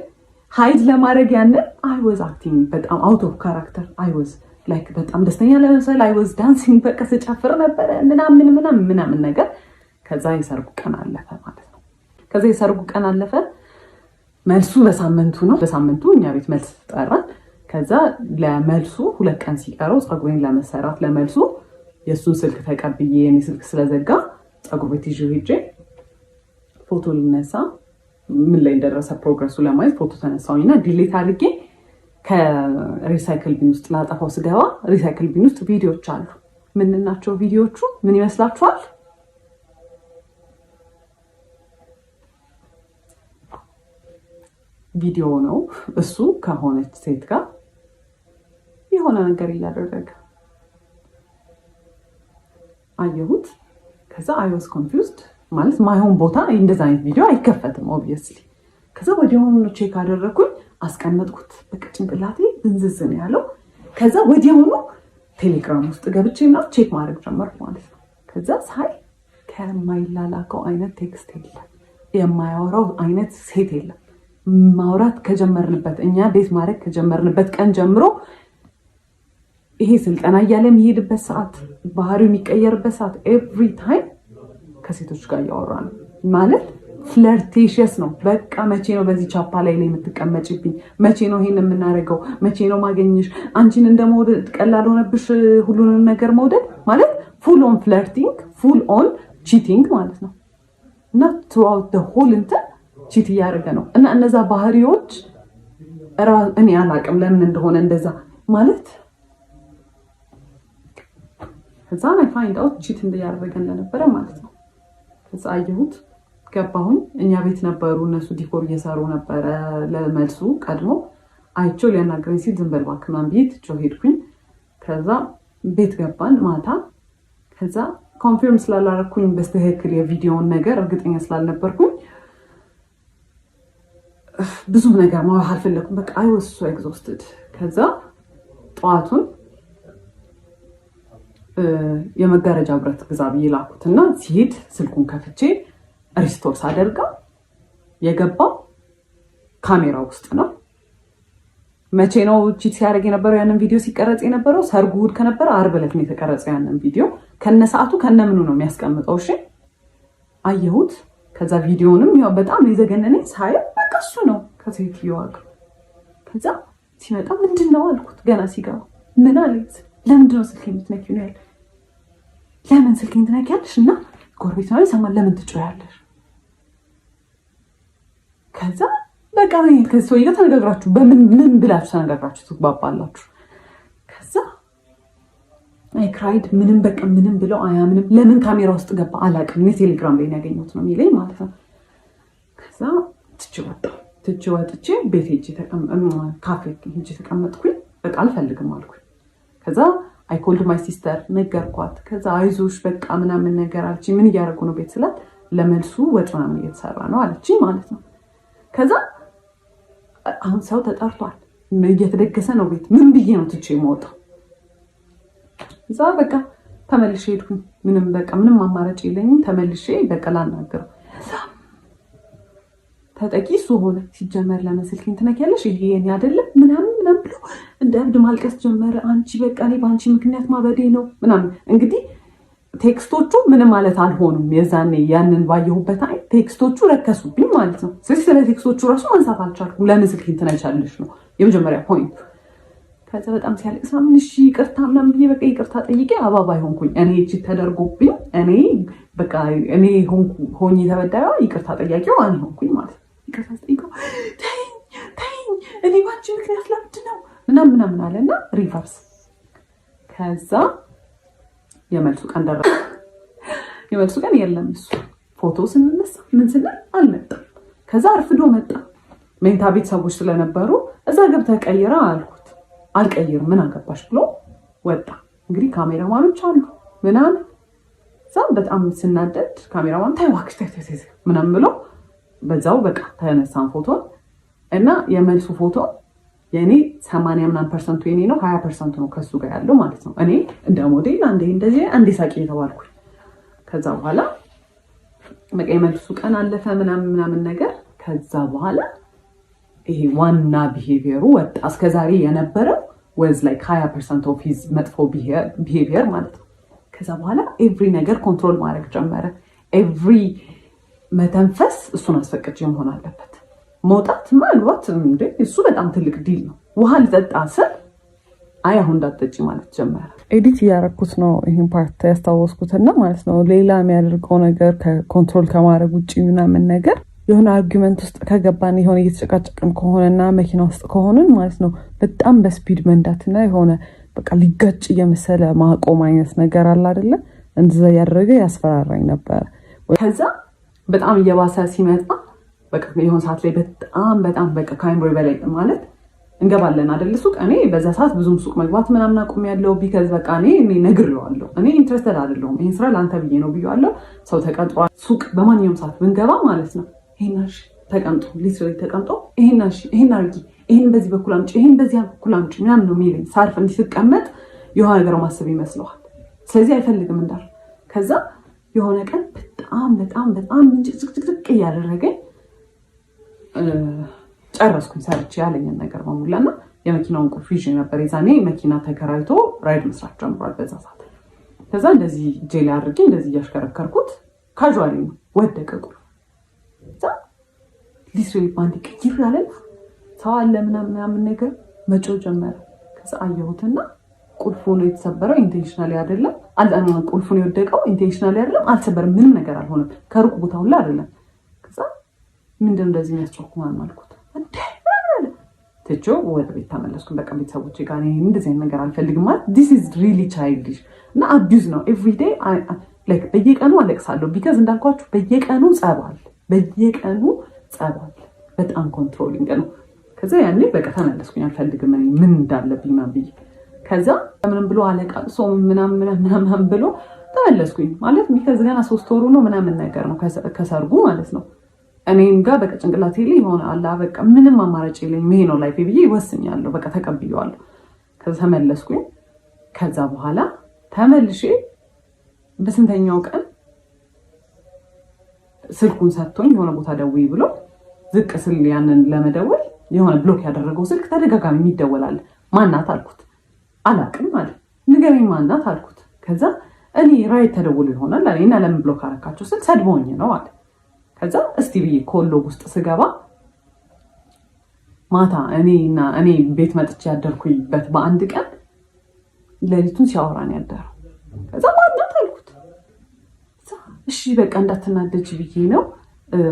A: ሃይድ ለማድረግ ያንን አይ ዋዝ አክቲንግ በጣም አውት ኦፍ ካራክተር። አይ ዋዝ ላይክ በጣም ደስተኛ ለመሰል አይ ዋዝ ዳንሲንግ በቃ ስጨፍር ነበረ ምናምን ነገር። ከዛ የሰርጉ ቀን አለፈ ማለት ነው። ከዛ የሰርጉ ቀን አለፈ። መልሱ በሳምንቱ ነው። በሳምንቱ እኛ ቤት መልስ ጠራን። ከዛ ለመልሱ 2 ቀን ሲቀረው ፀጉሬን ለመሰራት ለመልሱ የእሱን ስልክ ተቀብዬ የኔ ስልክ ስለዘጋ ፀጉር ቤት ይዤ ሄጄ ፎቶ ልነሳ ምን ላይ እንደደረሰ ፕሮግረሱ ለማየት ፎቶ ተነሳሁኝና ዲሌት አድርጌ ከሪሳይክል ቢን ውስጥ ላጠፋው ስገባ ሪሳይክል ቢን ውስጥ ቪዲዮዎች አሉ። ምን ናቸው ቪዲዮዎቹ? ምን ይመስላችኋል? ቪዲዮ ነው። እሱ ከሆነች ሴት ጋር የሆነ ነገር እያደረገ አየሁት። ከዛ አይ ዋዝ ኮንፊውዝድ ማለት ማይሆን ቦታ እንደዛ አይነት ቪዲዮ አይከፈትም ኦብቪየስሊ። ከዛ ወዲያውኑ ቼክ አደረኩኝ፣ አስቀመጥኩት። በቃ ጭንቅላቴ እንዝዝ ነው ያለው። ከዛ ወዲያውኑ ቴሌግራም ውስጥ ገብቼና ቼክ ማድረግ ጀመርኩ ማለት ነው። ከዛ ሳይ ከማይላላከው አይነት ቴክስት የለም፣ የማያወራው አይነት ሴት የለም። ማውራት ከጀመርንበት እኛ ቤት ማድረግ ከጀመርንበት ቀን ጀምሮ ይሄ ስልጠና እያለ የሚሄድበት ሰዓት፣ ባህሪው የሚቀየርበት ሰዓት ኤቭሪ ታይም ከሴቶች ጋር እያወራ ነው ማለት ፍለርቴሽስ ነው። በቃ መቼ ነው በዚህ ቻፓ ላይ የምትቀመጭብኝ? መቼ ነው ይሄን የምናደርገው? መቼ ነው ማገኘሽ? አንቺን እንደመውደድ ቀላል ሆነብሽ ሁሉንም ነገር መውደድ ማለት ፉል ኦን ፍለርቲንግ፣ ፉል ኦን ቺቲንግ ማለት ነው። እና ትሩአውት ዘ ሆል እንትን ቺት እያደረገ ነው። እና እነዛ ባህሪዎች እኔ አላቅም ለምን እንደሆነ እንደዛ ማለት ከዛ አይ ፋይንድ አውት ቺት እያደረገ እንደነበረ ማለት ነው። ከዛ አየሁት፣ ገባሁኝ። እኛ ቤት ነበሩ እነሱ ዲኮር እየሰሩ ነበረ። ለመልሱ ቀድሞ አይቼው ሊያናገረኝ ሲል ዝም በል እባክህ ምናምን ብዬ ትቼው ሄድኩኝ። ከዛ ቤት ገባን ማታ። ከዛ ኮንፊርም ስላላረኩኝ በስተክክል የቪዲዮውን ነገር እርግጠኛ ስላልነበርኩኝ ብዙ ነገር ማውራት አልፈለኩም። በቃ አይ ዋዝ ሶ ኤግዞስትድ። ከዛ ጠዋቱን የመጋረጃ ብረት ግዛ ብዬ ላኩትና ሲሄድ ስልኩን ከፍቼ ሪስቶር ሳደርጋ የገባው ካሜራ ውስጥ ነው። መቼ ነው ቺት ሲያደርግ የነበረው? ያንን ቪዲዮ ሲቀረጽ የነበረው ሰርጉ እሑድ ከነበረ ዓርብ ዕለት ነው የተቀረጸው። ያንን ቪዲዮ ከነሰዓቱ ከነምኑ ነው የሚያስቀምጠው። እሺ አየሁት። ከዛ ቪዲዮንም ያው በጣም የዘገነነኝ ሳየው በቃ እሱ ነው ከሴትዮዋ ጋር። ከዛ ሲመጣ ምንድን ነው አልኩት። ገና ሲገባ ምን አለች? ለምንድን ነው ስልኬን የምትነኪው ነው ያለ። ለምን ስልኬን ትነኪያለሽ? እና ጎረቤት ነው ይሰማል፣ ለምን ትጮያለሽ? ከዛ በቃ ከዚህ ሰውዬ ጋር ተነጋግራችሁ በምን ብላችሁ ተነጋግራችሁ ትግባባላችሁ? ከዛ አይ ክራይድ ምንም በቃ ምንም ብለው አያምንም። ለምን ካሜራ ውስጥ ገባ አላውቅም። እኔ ቴሌግራም ላይ ያገኘሁት ነው የሚለኝ ማለት ነው። ከዛ ትቼ ወጥቼ ቤት ሄጄ ካፌ ሄጄ ተቀመጥኩኝ። በቃ አልፈልግም አልኩኝ። ከዛ አይ ኮልድ ማይ ሲስተር ነገርኳት። ከዛ አይዞሽ በቃ ምናምን ነገር አለችኝ። ምን እያደረጉ ነው ቤት ስላት ለመልሱ ወጥ ምናምን እየተሰራ ነው አለችኝ ማለት ነው። ከዛ አሁን ሰው ተጠርቷል፣ እየተደገሰ ነው ቤት። ምን ብዬ ነው ትቼ የምወጣው? እዛ በቃ ተመልሼ ሄድኩኝ። ምንም አማራጭ የለኝም። ተመልሼ በቃ ላናገረው። ተጠቂ እሱ ሆነ። ሲጀመር ለምን ስልኬን ትነኪያለሽ? ይሄ የኔ አይደለም ምናምን ብሎ እንደ እብድ ማልቀስ ጀመረ። አንቺ በቃ እኔ በአንቺ ምክንያት ማበዴ ነው ምናምን። እንግዲህ ቴክስቶቹ ምንም ማለት አልሆኑም። የዛኔ ያንን ባየሁበት አይነት ቴክስቶቹ ረከሱብኝ ማለት ነው። ስለዚህ ስለ ቴክስቶቹ ራሱ ማንሳት አልቻልኩም። ለምን ስልኬን ትነኪያለሽ ነው የመጀመሪያ ፖይንቱ። ከዛ በጣም ሲያለቅስ ምናምን እሺ ይቅርታ ምናምን ብዬ በቃ ይቅርታ ጠይቄ አባባይ ሆንኩኝ። እኔ እቺ ተደርጎብኝ እኔ ሆኜ ተበዳዩ ይቅርታ ጠያቂው እኔ ሆንኩኝ ማለት ነው። ይቅርታ ጠይቀው ተይኝ እኔ ባንቺ ምክንያት ለምንድን ነው ምናምን አለና ሪቨርስ። ከዛ የመልሱ ቀን ደረሰ። የመልሱ ቀን የለም። እሱ ፎቶ ስንነሳ ምን ስንል አልመጣም። ከዛ አርፍዶ መጣ። መኝታ ቤት ሰዎች ስለነበሩ እዛ ገብተህ ቀይራ አልኩት። አልቀይርም ምን አገባሽ ብሎ ወጣ። እንግዲህ ካሜራማኖች አሉ ምናምን። እዛ በጣም ስናደድ ካሜራማን ታይ እባክሽ ምናምን ብሎ በዛው በቃ ተነሳን ፎቶ እና የመልሱ ፎቶ የኔ 80% የኔ ነው፣ 20% ነው ከሱ ጋር ያለው ማለት ነው። እኔ እንደ ሞዴል አንዴ ሳቂ የተባልኩ። ከዛ በኋላ በቃ የመልሱ ቀን አለፈ ምናምን ነገር። ከዛ በኋላ ይሄ ዋና ቢሄቪየሩ ወጣ። እስከዛሬ የነበረው ወዝ ላይክ 20% ኦፍ ሂዝ መጥፎ ቢሄቪየር ማለት ነው። ከዛ በኋላ ኤቭሪ ነገር ኮንትሮል ማድረግ ጀመረ። ኤቭሪ መተንፈስ እሱን አስፈቅጄ መሆን አለበት። መውጣት ማግባት እንደ እሱ በጣም ትልቅ ዲል ነው። ውሃ ልጠጣ ስል አይ አሁን እንዳትጠጪ ማለት ጀመረ። ኤዲት እያደረኩት ነው ይሄን ፓርት ያስታወስኩትና ማለት ነው። ሌላ የሚያደርገው ነገር ከኮንትሮል ከማድረግ ውጭ ምናምን ነገር የሆነ አርጊመንት ውስጥ ከገባን የሆነ እየተጨቃጨቅን ከሆነና መኪና ውስጥ ከሆንን ማለት ነው በጣም በስፒድ መንዳትና የሆነ በቃ ሊጋጭ እየመሰለ ማቆም አይነት ነገር አለ አይደለ? እንደዛ ያደረገ ያስፈራራኝ ነበር። ከዛ በጣም እየባሰ ሲመጣ በቃ የሆነ ሰዓት ላይ በጣም በቃ ከአይምሮ በላይ ማለት እንገባለን አይደል ሱቅ። እኔ በዛ ሰዓት ብዙም ሱቅ መግባት ምናምን አቁሜያለሁ። ቢካዝ በቃ እኔ ነግሬዋለሁ። እኔ ኢንትረስትድ አይደለሁም። ይሄን ስራ ለአንተ ብዬ ነው ብዬዋለሁ። ሰው ተቀጥሯል። ሱቅ በማንኛውም ሰዓት ብንገባ ማለት ነው ይሄናሽ ተቀምጦ ሊትራሊ ተቀምጦ ይሄናሽ ይሄን አርጊ፣ ይሄን በዚህ በኩል አምጪ፣ ይሄን በዚህ በኩል አምጪ ምናምን ነው የሚለኝ። ሳርፍ እንዲህ ስትቀመጥ የሆነ ነገር ማሰብ ይመስለዋል። ስለዚህ አይፈልግም እንዳል። ከዛ የሆነ ቀን በጣም ጭቅጭቅ እያደረገኝ ጨረስኩኝ ሰርቼ ያለኝን ነገር በሙላና የመኪናውን ቁልፍ ይዤ ነበር። የዛኔ መኪና ተከራይቶ ራይድ መስራት ጀምሯል በዛ ሰዓት። ከዛ እንደዚህ ጄል አድርጌ እንደዚህ እያሽከረከርኩት ካዥዋሊ ነው ወደቀ ቁልፍ። ከዛ ሊትራሊ ባንዲ ቅይር ያለ ሰው አለ ምናምን ነገር መጮህ ጀመረ። ከዛ አየሁትና ቁልፉ ነው የተሰበረው፣ ኢንቴንሽናሊ አይደለም። ቁልፉ ነው የወደቀው፣ ኢንቴንሽናሊ አይደለም። አልተሰበረም፣ ምንም ነገር አልሆነም። ከሩቅ ቦታ ሁላ አይደለም። ከዛ ምንድን እንደዚህ የሚያስጮህ ማን አልኩት። ትቼው ወደ ቤት ተመለስኩኝ። በቃ ቤተሰቦቼ ጋር እንደዚህ አይነት ነገር አልፈልግም ማለት ዲስ ኢዝ ሪሊ ቻይልዲሽ እና አቢዩዝ ነው። ኤቭሪ ዴይ ላይክ በየቀኑ አለቅሳለሁ። ቢካዝ እንዳልኳችሁ በየቀኑ ጸባል በጣም ኮንትሮሊንግ ነው። ከዛ ያኔ በቃ ተመለስኩኝ። አልፈልግም ምን እንዳለብኝ ማን ብዬ ከዛ ምንም ብሎ አለቃቅሶ ምናምን ብሎ ተመለስኩኝ ማለት ቢካዝ ገና 3 ወሩ ነው ምናምን ነገር ነው ከሰርጉ ማለት ነው። እኔም ጋር በቃ ጭንቅላቴ ላይ ሆነ አላ በቃ ምንም አማራጭ የለኝም ይሄ ነው ላይፌ ብዬ ይወስኛለሁ። በቃ ተቀብዬዋለሁ። ከዛ ተመለስኩኝ። ከዛ በኋላ ተመልሼ በስንተኛው ቀን ስልኩን ሰጥቶኝ የሆነ ቦታ ደውይ ብሎ ዝቅ ስል ያንን ለመደወል የሆነ ብሎክ ያደረገው ስልክ ተደጋጋሚ የሚደወላል። ማናት አልኩት። አላቅም አለ። ንገረኝ ማናት አልኩት። ከዛ እኔ ራይት ተደውሎ ይሆናል አለኝና ለምን ብሎክ አረካቸው ስል ሰድቦኝ ነው አለ። ከዛ እስቲ ብዬ ኮሎ ውስጥ ስገባ ማታ እኔ ቤት መጥቼ ያደርኩበት በአንድ ቀን ሌሊቱን ሲያወራን ያደረው። ከዛ ማናት አልኩት። እሺ በቃ እንዳትናደጅ ብዬ ነው።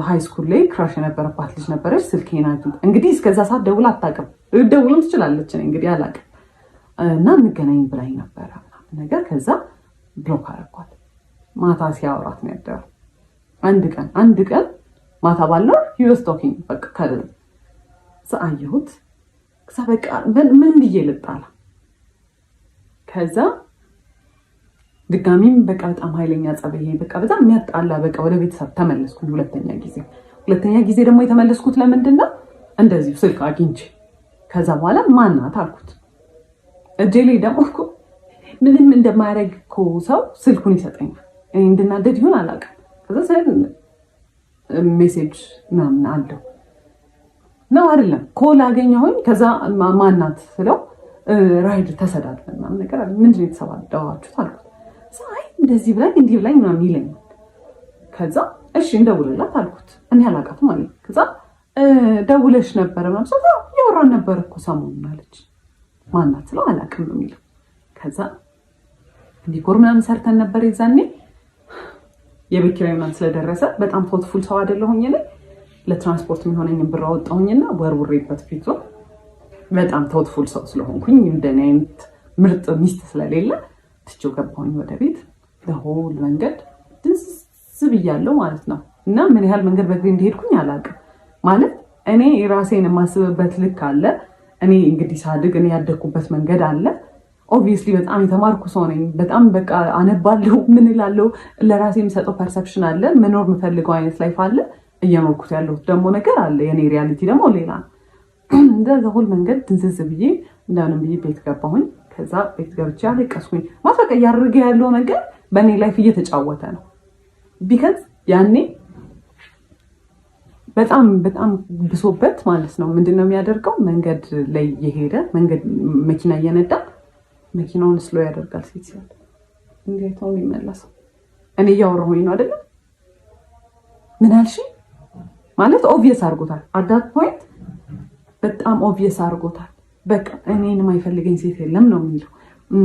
A: ሃይ ስኩል ላይ ክራሽ የነበረባት ልጅ ነበረች። ስልኬን አግኝታ እንግዲህ እስከዛ ሰዓት ደውላ አታውቅም። ደውልም ትችላለች እንግዲህ አላውቅም። እና እንገናኝ ብላኝ ነበረ ነገር። ከዛ ብሎክ አደረኳት። ማታ ሲያወራት ነው ያደረው። አንድ ቀን ማታ ባለው he was talking በቃ አየሁት። ከዛ በቃ ምን ብዬ ልጣላ። ከዛ ድጋሚም በቃ በጣም ኃይለኛ ጸበይ በቃ በጣም የሚያጣላ በቃ ወደ ቤተሰብ ተመለስኩኝ። ሁለተኛ ጊዜ ደግሞ የተመለስኩት ለምንድን ነው? እንደዚሁ ስልክ አግኝቼ ከዛ በኋላ ማናት አልኩት። እጄ ላይ ደግሞ እኮ ምንም እንደማያደርግ እኮ ሰው ስልኩን ይሰጠኛል። እኔ እንድናደድ ይሆን አላውቅም። ከዛ ሜሴጅ ምናምን አለው ነው አይደለም ኮል አገኘሁኝ። ከዛ ማናት ስለው ራይድ ተሰዳድበን ምናምን ነገር አለ። ምንድን ነው የተሰዳደባችሁት አልኩት። አይ እንደዚህ ብላኝ እንዲህ ብላኝ ምናምን ይለኛል። ከዛ እሺ እንደውልላት አልኩት። እኔ አላውቃትም አለ። ከዛ ደውለሽ ነበረ ምናምን ሰው ያወራን ነበር እኮ ሰሞኑን አለች። ማናት ስለው አላውቅም ነው የሚለው። ከዛ ዲኮር ምናምን ሰርተን ነበር የዛኔ የቤት ኪራይ ምናምን ስለደረሰ በጣም ቶትፉል ሰው አይደለሁኝ እኔ። ለትራንስፖርት የሚሆነኝን ብር አወጣሁኝና ወርውሬበት ፊቱ በጣም ቶትፉል ሰው ስለሆንኩኝ እንደኔ አይነት ምርጥ ሚስት ስለሌለ ትቼው ገባሁኝ ወደ ቤት። ለሆል መንገድ ድንስ ብያለሁ ማለት ነው። እና ምን ያህል መንገድ በእግሬ እንደሄድኩኝ አላውቅም። ማለት እኔ ራሴን የማስብበት ልክ አለ። እኔ እንግዲህ ሳድግ እኔ ያደግኩበት መንገድ አለ። ኦብቪየስሊ በጣም የተማርኩ ሰው ነኝ። በጣም በቃ አነባለሁ፣ ምን እላለሁ፣ ለራሴ የምሰጠው ፐርሰፕሽን አለ። መኖር የምፈልገው አይነት ላይፍ አለ። እየኖርኩት ያለሁት ደግሞ ነገር አለ። የኔ ሪያሊቲ ደግሞ ሌላ ነው። እንደዛ ሁሉ መንገድ ድንዝዝ ብዬ እንደምንም ብዬ ቤት ገባሁኝ። ከዛ ቤት ገብቼ አለቀስኩኝ። ማፈቀ እያደረገ ያለው ነገር በእኔ ላይፍ እየተጫወተ ነው። ቢካዝ ያኔ በጣም ብሶበት ማለት ነው። ምንድነው የሚያደርገው? መንገድ ላይ የሄደ መንገድ መኪና እየነዳ መኪናውን ስሎ ያደርጋል። ሴት ሲል እንዴት ነው የሚመለሰው? እኔ እያወራሁኝ ነው አይደለም? ምን አልሽ ማለት ኦብቪየስ አድርጎታል። አዳት ፖይንት በጣም ኦብቪየስ አድርጎታል። በቃ እኔን የማይፈልገኝ ሴት የለም ነው የሚለው።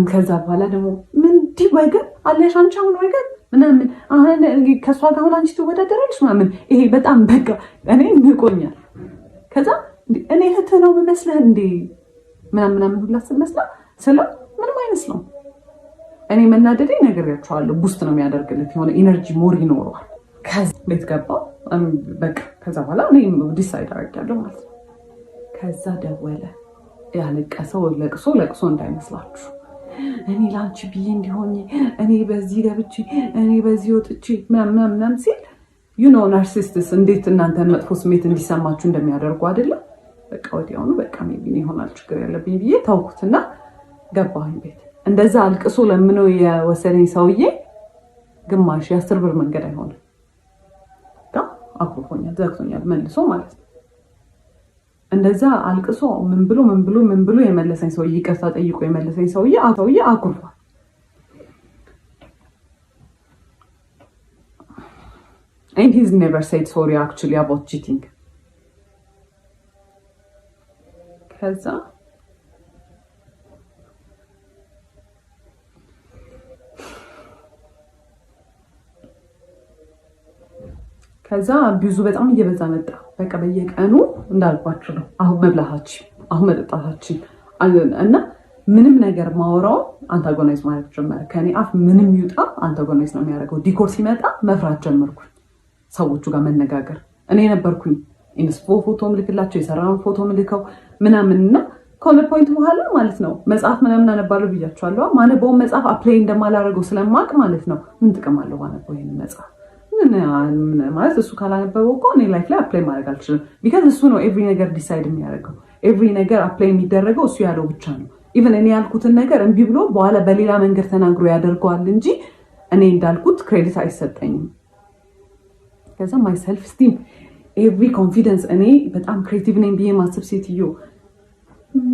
A: ከዛ በኋላ ደግሞ ምን ዲ ወገን አለሽ አንቺ አሁን ወገን ምናምን አሁን ከሷ ጋር አሁን አንቺ ትወዳደራለሽ ምናምን። ይሄ በጣም በቃ እኔ ንቆኛል። ከዛ እኔ እህት ነው የምመስልህ እንዴ ምናምን ሁላ ስመስላ ስለው ምንም አይመስለውም። እኔ መናደዴ ነግሬያቸዋለሁ። ቡስት ነው የሚያደርግለት የሆነ ኢነርጂ ሞር ይኖረዋል። ከዛ ቤት ገባሁ። በቃ ከዛ በኋላ እኔ ዲሳይድ አደረጋለሁ ማለት ነው። ከዛ ደወለ። ያለቀሰው ለቅሶ እንዳይመስላችሁ እኔ ላንቺ ብዬ እንዲሆን እኔ በዚህ ገብቼ እኔ በዚህ ወጥቼ ምናምን ሲል ናርሲስቲስ እንዴት እናንተን መጥፎ ስሜት እንዲሰማችሁ እንደሚያደርጉ አይደለም። በቃ ወዲያውኑ በቃ ሜቢ ይሆናል ችግር ያለብኝ ብዬ ታውኩትና ገባሁኝ ቤት። እንደዛ አልቅሶ ለምነው የወሰደኝ ሰውዬ ግማሽ የ10 ብር መንገድ አይሆንም። አኩርፎኛል፣ ዘግቶኛል መልሶ ማለት ነው። እንደዛ አልቅሶ ምን ብሎ የመለሰኝ ሰውዬ ይቅርታ ጠይቆ የመለሰኝ ሰውዬ አኩርፏል። And he's never said sorry actually about cheating. ከዛ ቢዙ በጣም እየበዛ መጣ። በቃ በየቀኑ እንዳልኳችሁ ነው። አሁን መብላታችን፣ አሁን መጠጣታችን እና ምንም ነገር ማወራው አንታጎናይዝ ማለት ጀመረ። ከኔ አፍ ምንም ይውጣ አንታጎናይዝ ነው የሚያደርገው። ዲኮር ሲመጣ መፍራት ጀመርኩኝ። ሰዎቹ ጋር መነጋገር እኔ ነበርኩኝ ኢንስፖ ፎቶ ምልክላቸው የሰራውን ፎቶ ምልከው ምናምንና ከሆነ ፖይንት በኋላ ማለት ነው መጽሐፍ ምናምን አነባለሁ ብያቸዋለሁ። ማነበውን መጽሐፍ አፕላይ እንደማላደርገው ስለማቅ ማለት ነው ምን ጥቅም አለው ማነበው ይሄን መጽሐፍ ማለት እሱ ካላነበበው እኮ እኔ ላይፍ ላይ አፕላይ ማድረግ አልችልም። ቢካዝ እሱ ነው ኤቭሪ ነገር ዲሳይድ የሚያደርገው። ኤቭሪ ነገር አፕላይ የሚደረገው እሱ ያለው ብቻ ነው። ኢቨን እኔ ያልኩትን ነገር እምቢ ብሎ በኋላ በሌላ መንገድ ተናግሮ ያደርገዋል እንጂ እኔ እንዳልኩት ክሬዲት አይሰጠኝም። ከዛ ማይ ሰልፍ ስቲም ኤቭሪ ኮንፊደንስ እኔ በጣም ክሬቲቭ ነኝ ብዬ ማሰብ ሴትዮ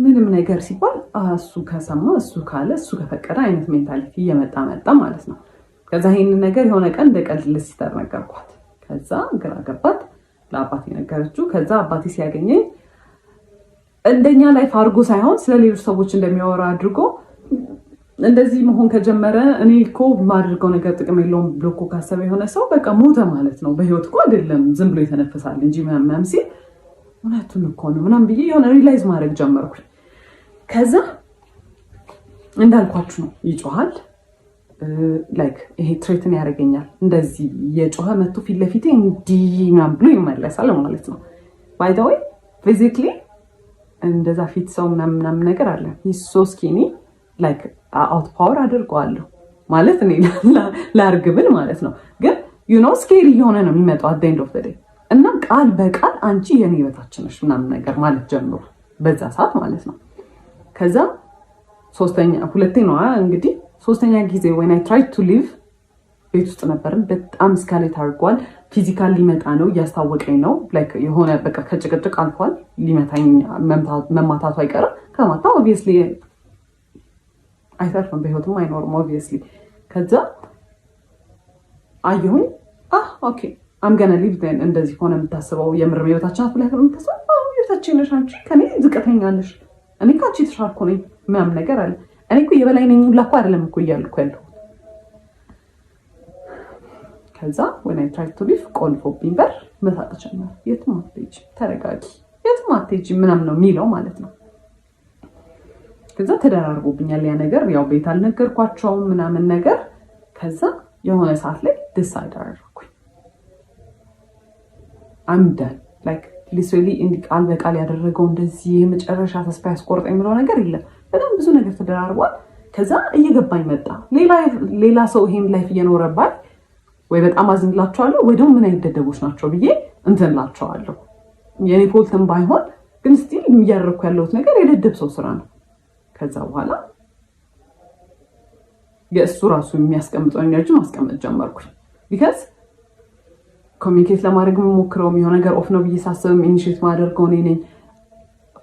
A: ምንም ነገር ሲባል እሱ ከሰማ እሱ ካለ እሱ ከፈቀደ አይነት ሜንታሊቲ እየመጣ መጣ ማለት ነው። ከዛ ይሄንን ነገር የሆነ ቀን እንደ ቀልድ ለሲስተር ነገርኳት። ከዛ ግራ ገባት፣ ለአባቴ ነገረችው። ከዛ አባቴ ሲያገኘኝ እንደኛ ላይፍ አድርጎ ሳይሆን ስለ ሌሎች ሰዎች እንደሚያወራ አድርጎ እንደዚህ መሆን ከጀመረ እኔ እኮ የማደርገው ነገር ጥቅም የለውም ብሎ እኮ ካሰበ የሆነ ሰው በቃ ሞተ ማለት ነው። በህይወት እኮ አይደለም ዝም ብሎ የተነፈሳል እንጂ ምናምን ሲል እውነቱን እኮ ነው ምናምን ብዬ የሆነ ሪላይዝ ማድረግ ጀመርኩኝ። ከዛ እንዳልኳችሁ ነው ይጮሃል፣ ላይክ ይሄ ትሬትን ያደርገኛል። እንደዚህ የጮኸ መቶ ፊት ለፊቴ እንዲህ ምናምን ብሎ ይመለሳል ማለት ነው። ባይ ዘ ወይ ፊዚክሊ እንደዛ ፊት ሰው ምናምን ነገር አለ ሶ ስኪኒ ላይክ አውት ፓወር አድርገዋለሁ ማለት እኔ ላርግብል ማለት ነው። ግን ዩ ኖ ስኬሪ የሆነ ነው የሚመጣው አት ዘ ኤንድ ኦፍ ዘ ዴይ እና ቃል በቃል አንቺ የኔ በታች ነሽ ምናምን ነገር ማለት ጀምሮ በዛ ሰዓት ማለት ነው። ከዛ ሶስተኛ ጊዜ when I tried to leave ቤት ውስጥ ነበርን። በጣም ስካሌት አድርጓል። ፊዚካል ሊመጣ ነው እያስታወቀኝ ነው። ላይክ የሆነ በቃ ከጭቅጭቅ አልፏል። ሊመታኝ መማታቱ አይቀርም። ከማታ ኦብቪየስሊ አይተርፍም፣ በህይወትም አይኖርም ኦብቪየስሊ። ከዛ አየሁኝ ኦኬ አም ገና ሊቭ ዜን። እንደዚህ ሆነ የምታስበው የምር ህይወታችን አፍ ላይ የምታስበው ህይወታችን ነሽ አንቺ ከኔ ዝቅተኛ ነሽ፣ እኔ ካንቺ ተሻልኩ ነኝ ምናምን ነገር አለ። እኔ እኮ የበላይ ነኝ ሁላ እኮ አይደለም እኮ እያልኩ ያለሁ። ከዛ when I tried to leave ቆልፎብኝ በር መሳቅ ጀመረ። የትም አትሄጂም፣ ተረጋጊ፣ የትም አትሄጂም ምናምን ነው የሚለው ማለት ነው። ከዛ ተደራርቦብኛል ያ ነገር። ያው ቤት አልነገርኳቸውም ምናምን ነገር። ከዛ የሆነ ሰዓት ላይ ዲሳይድ አደረኩኝ አምዳን ላይክ ሊትራሊ እንዲህ ቃል በቃል ያደረገው እንደዚህ የመጨረሻ ተስፋ ያስቆርጥ የሚለው ነገር የለም። በጣም ብዙ ነገር ተደራርቧል። ከዛ እየገባኝ መጣ ሌላ ሰው ይሄን ላይፍ እየኖረባል ወይ በጣም አዝንላቸዋለሁ ወይ ደግሞ ምን አይነት ደደቦች ናቸው ብዬ እንትንላቸዋለሁ። የኔ ፎልትም ባይሆን ግን ስቲል እያደረኩ ያለሁት ነገር የደደብ ሰው ስራ ነው። ከዛ በኋላ የእሱ ራሱ የሚያስቀምጠው ኤነርጂ ማስቀመጥ ጀመርኩኝ። ቢካዝ ኮሚኒኬት ለማድረግ የምሞክረው የሆነ ነገር ኦፍ ነው ብዬ ሳስብም ኢኒሼት ማደርገው እኔ ነኝ።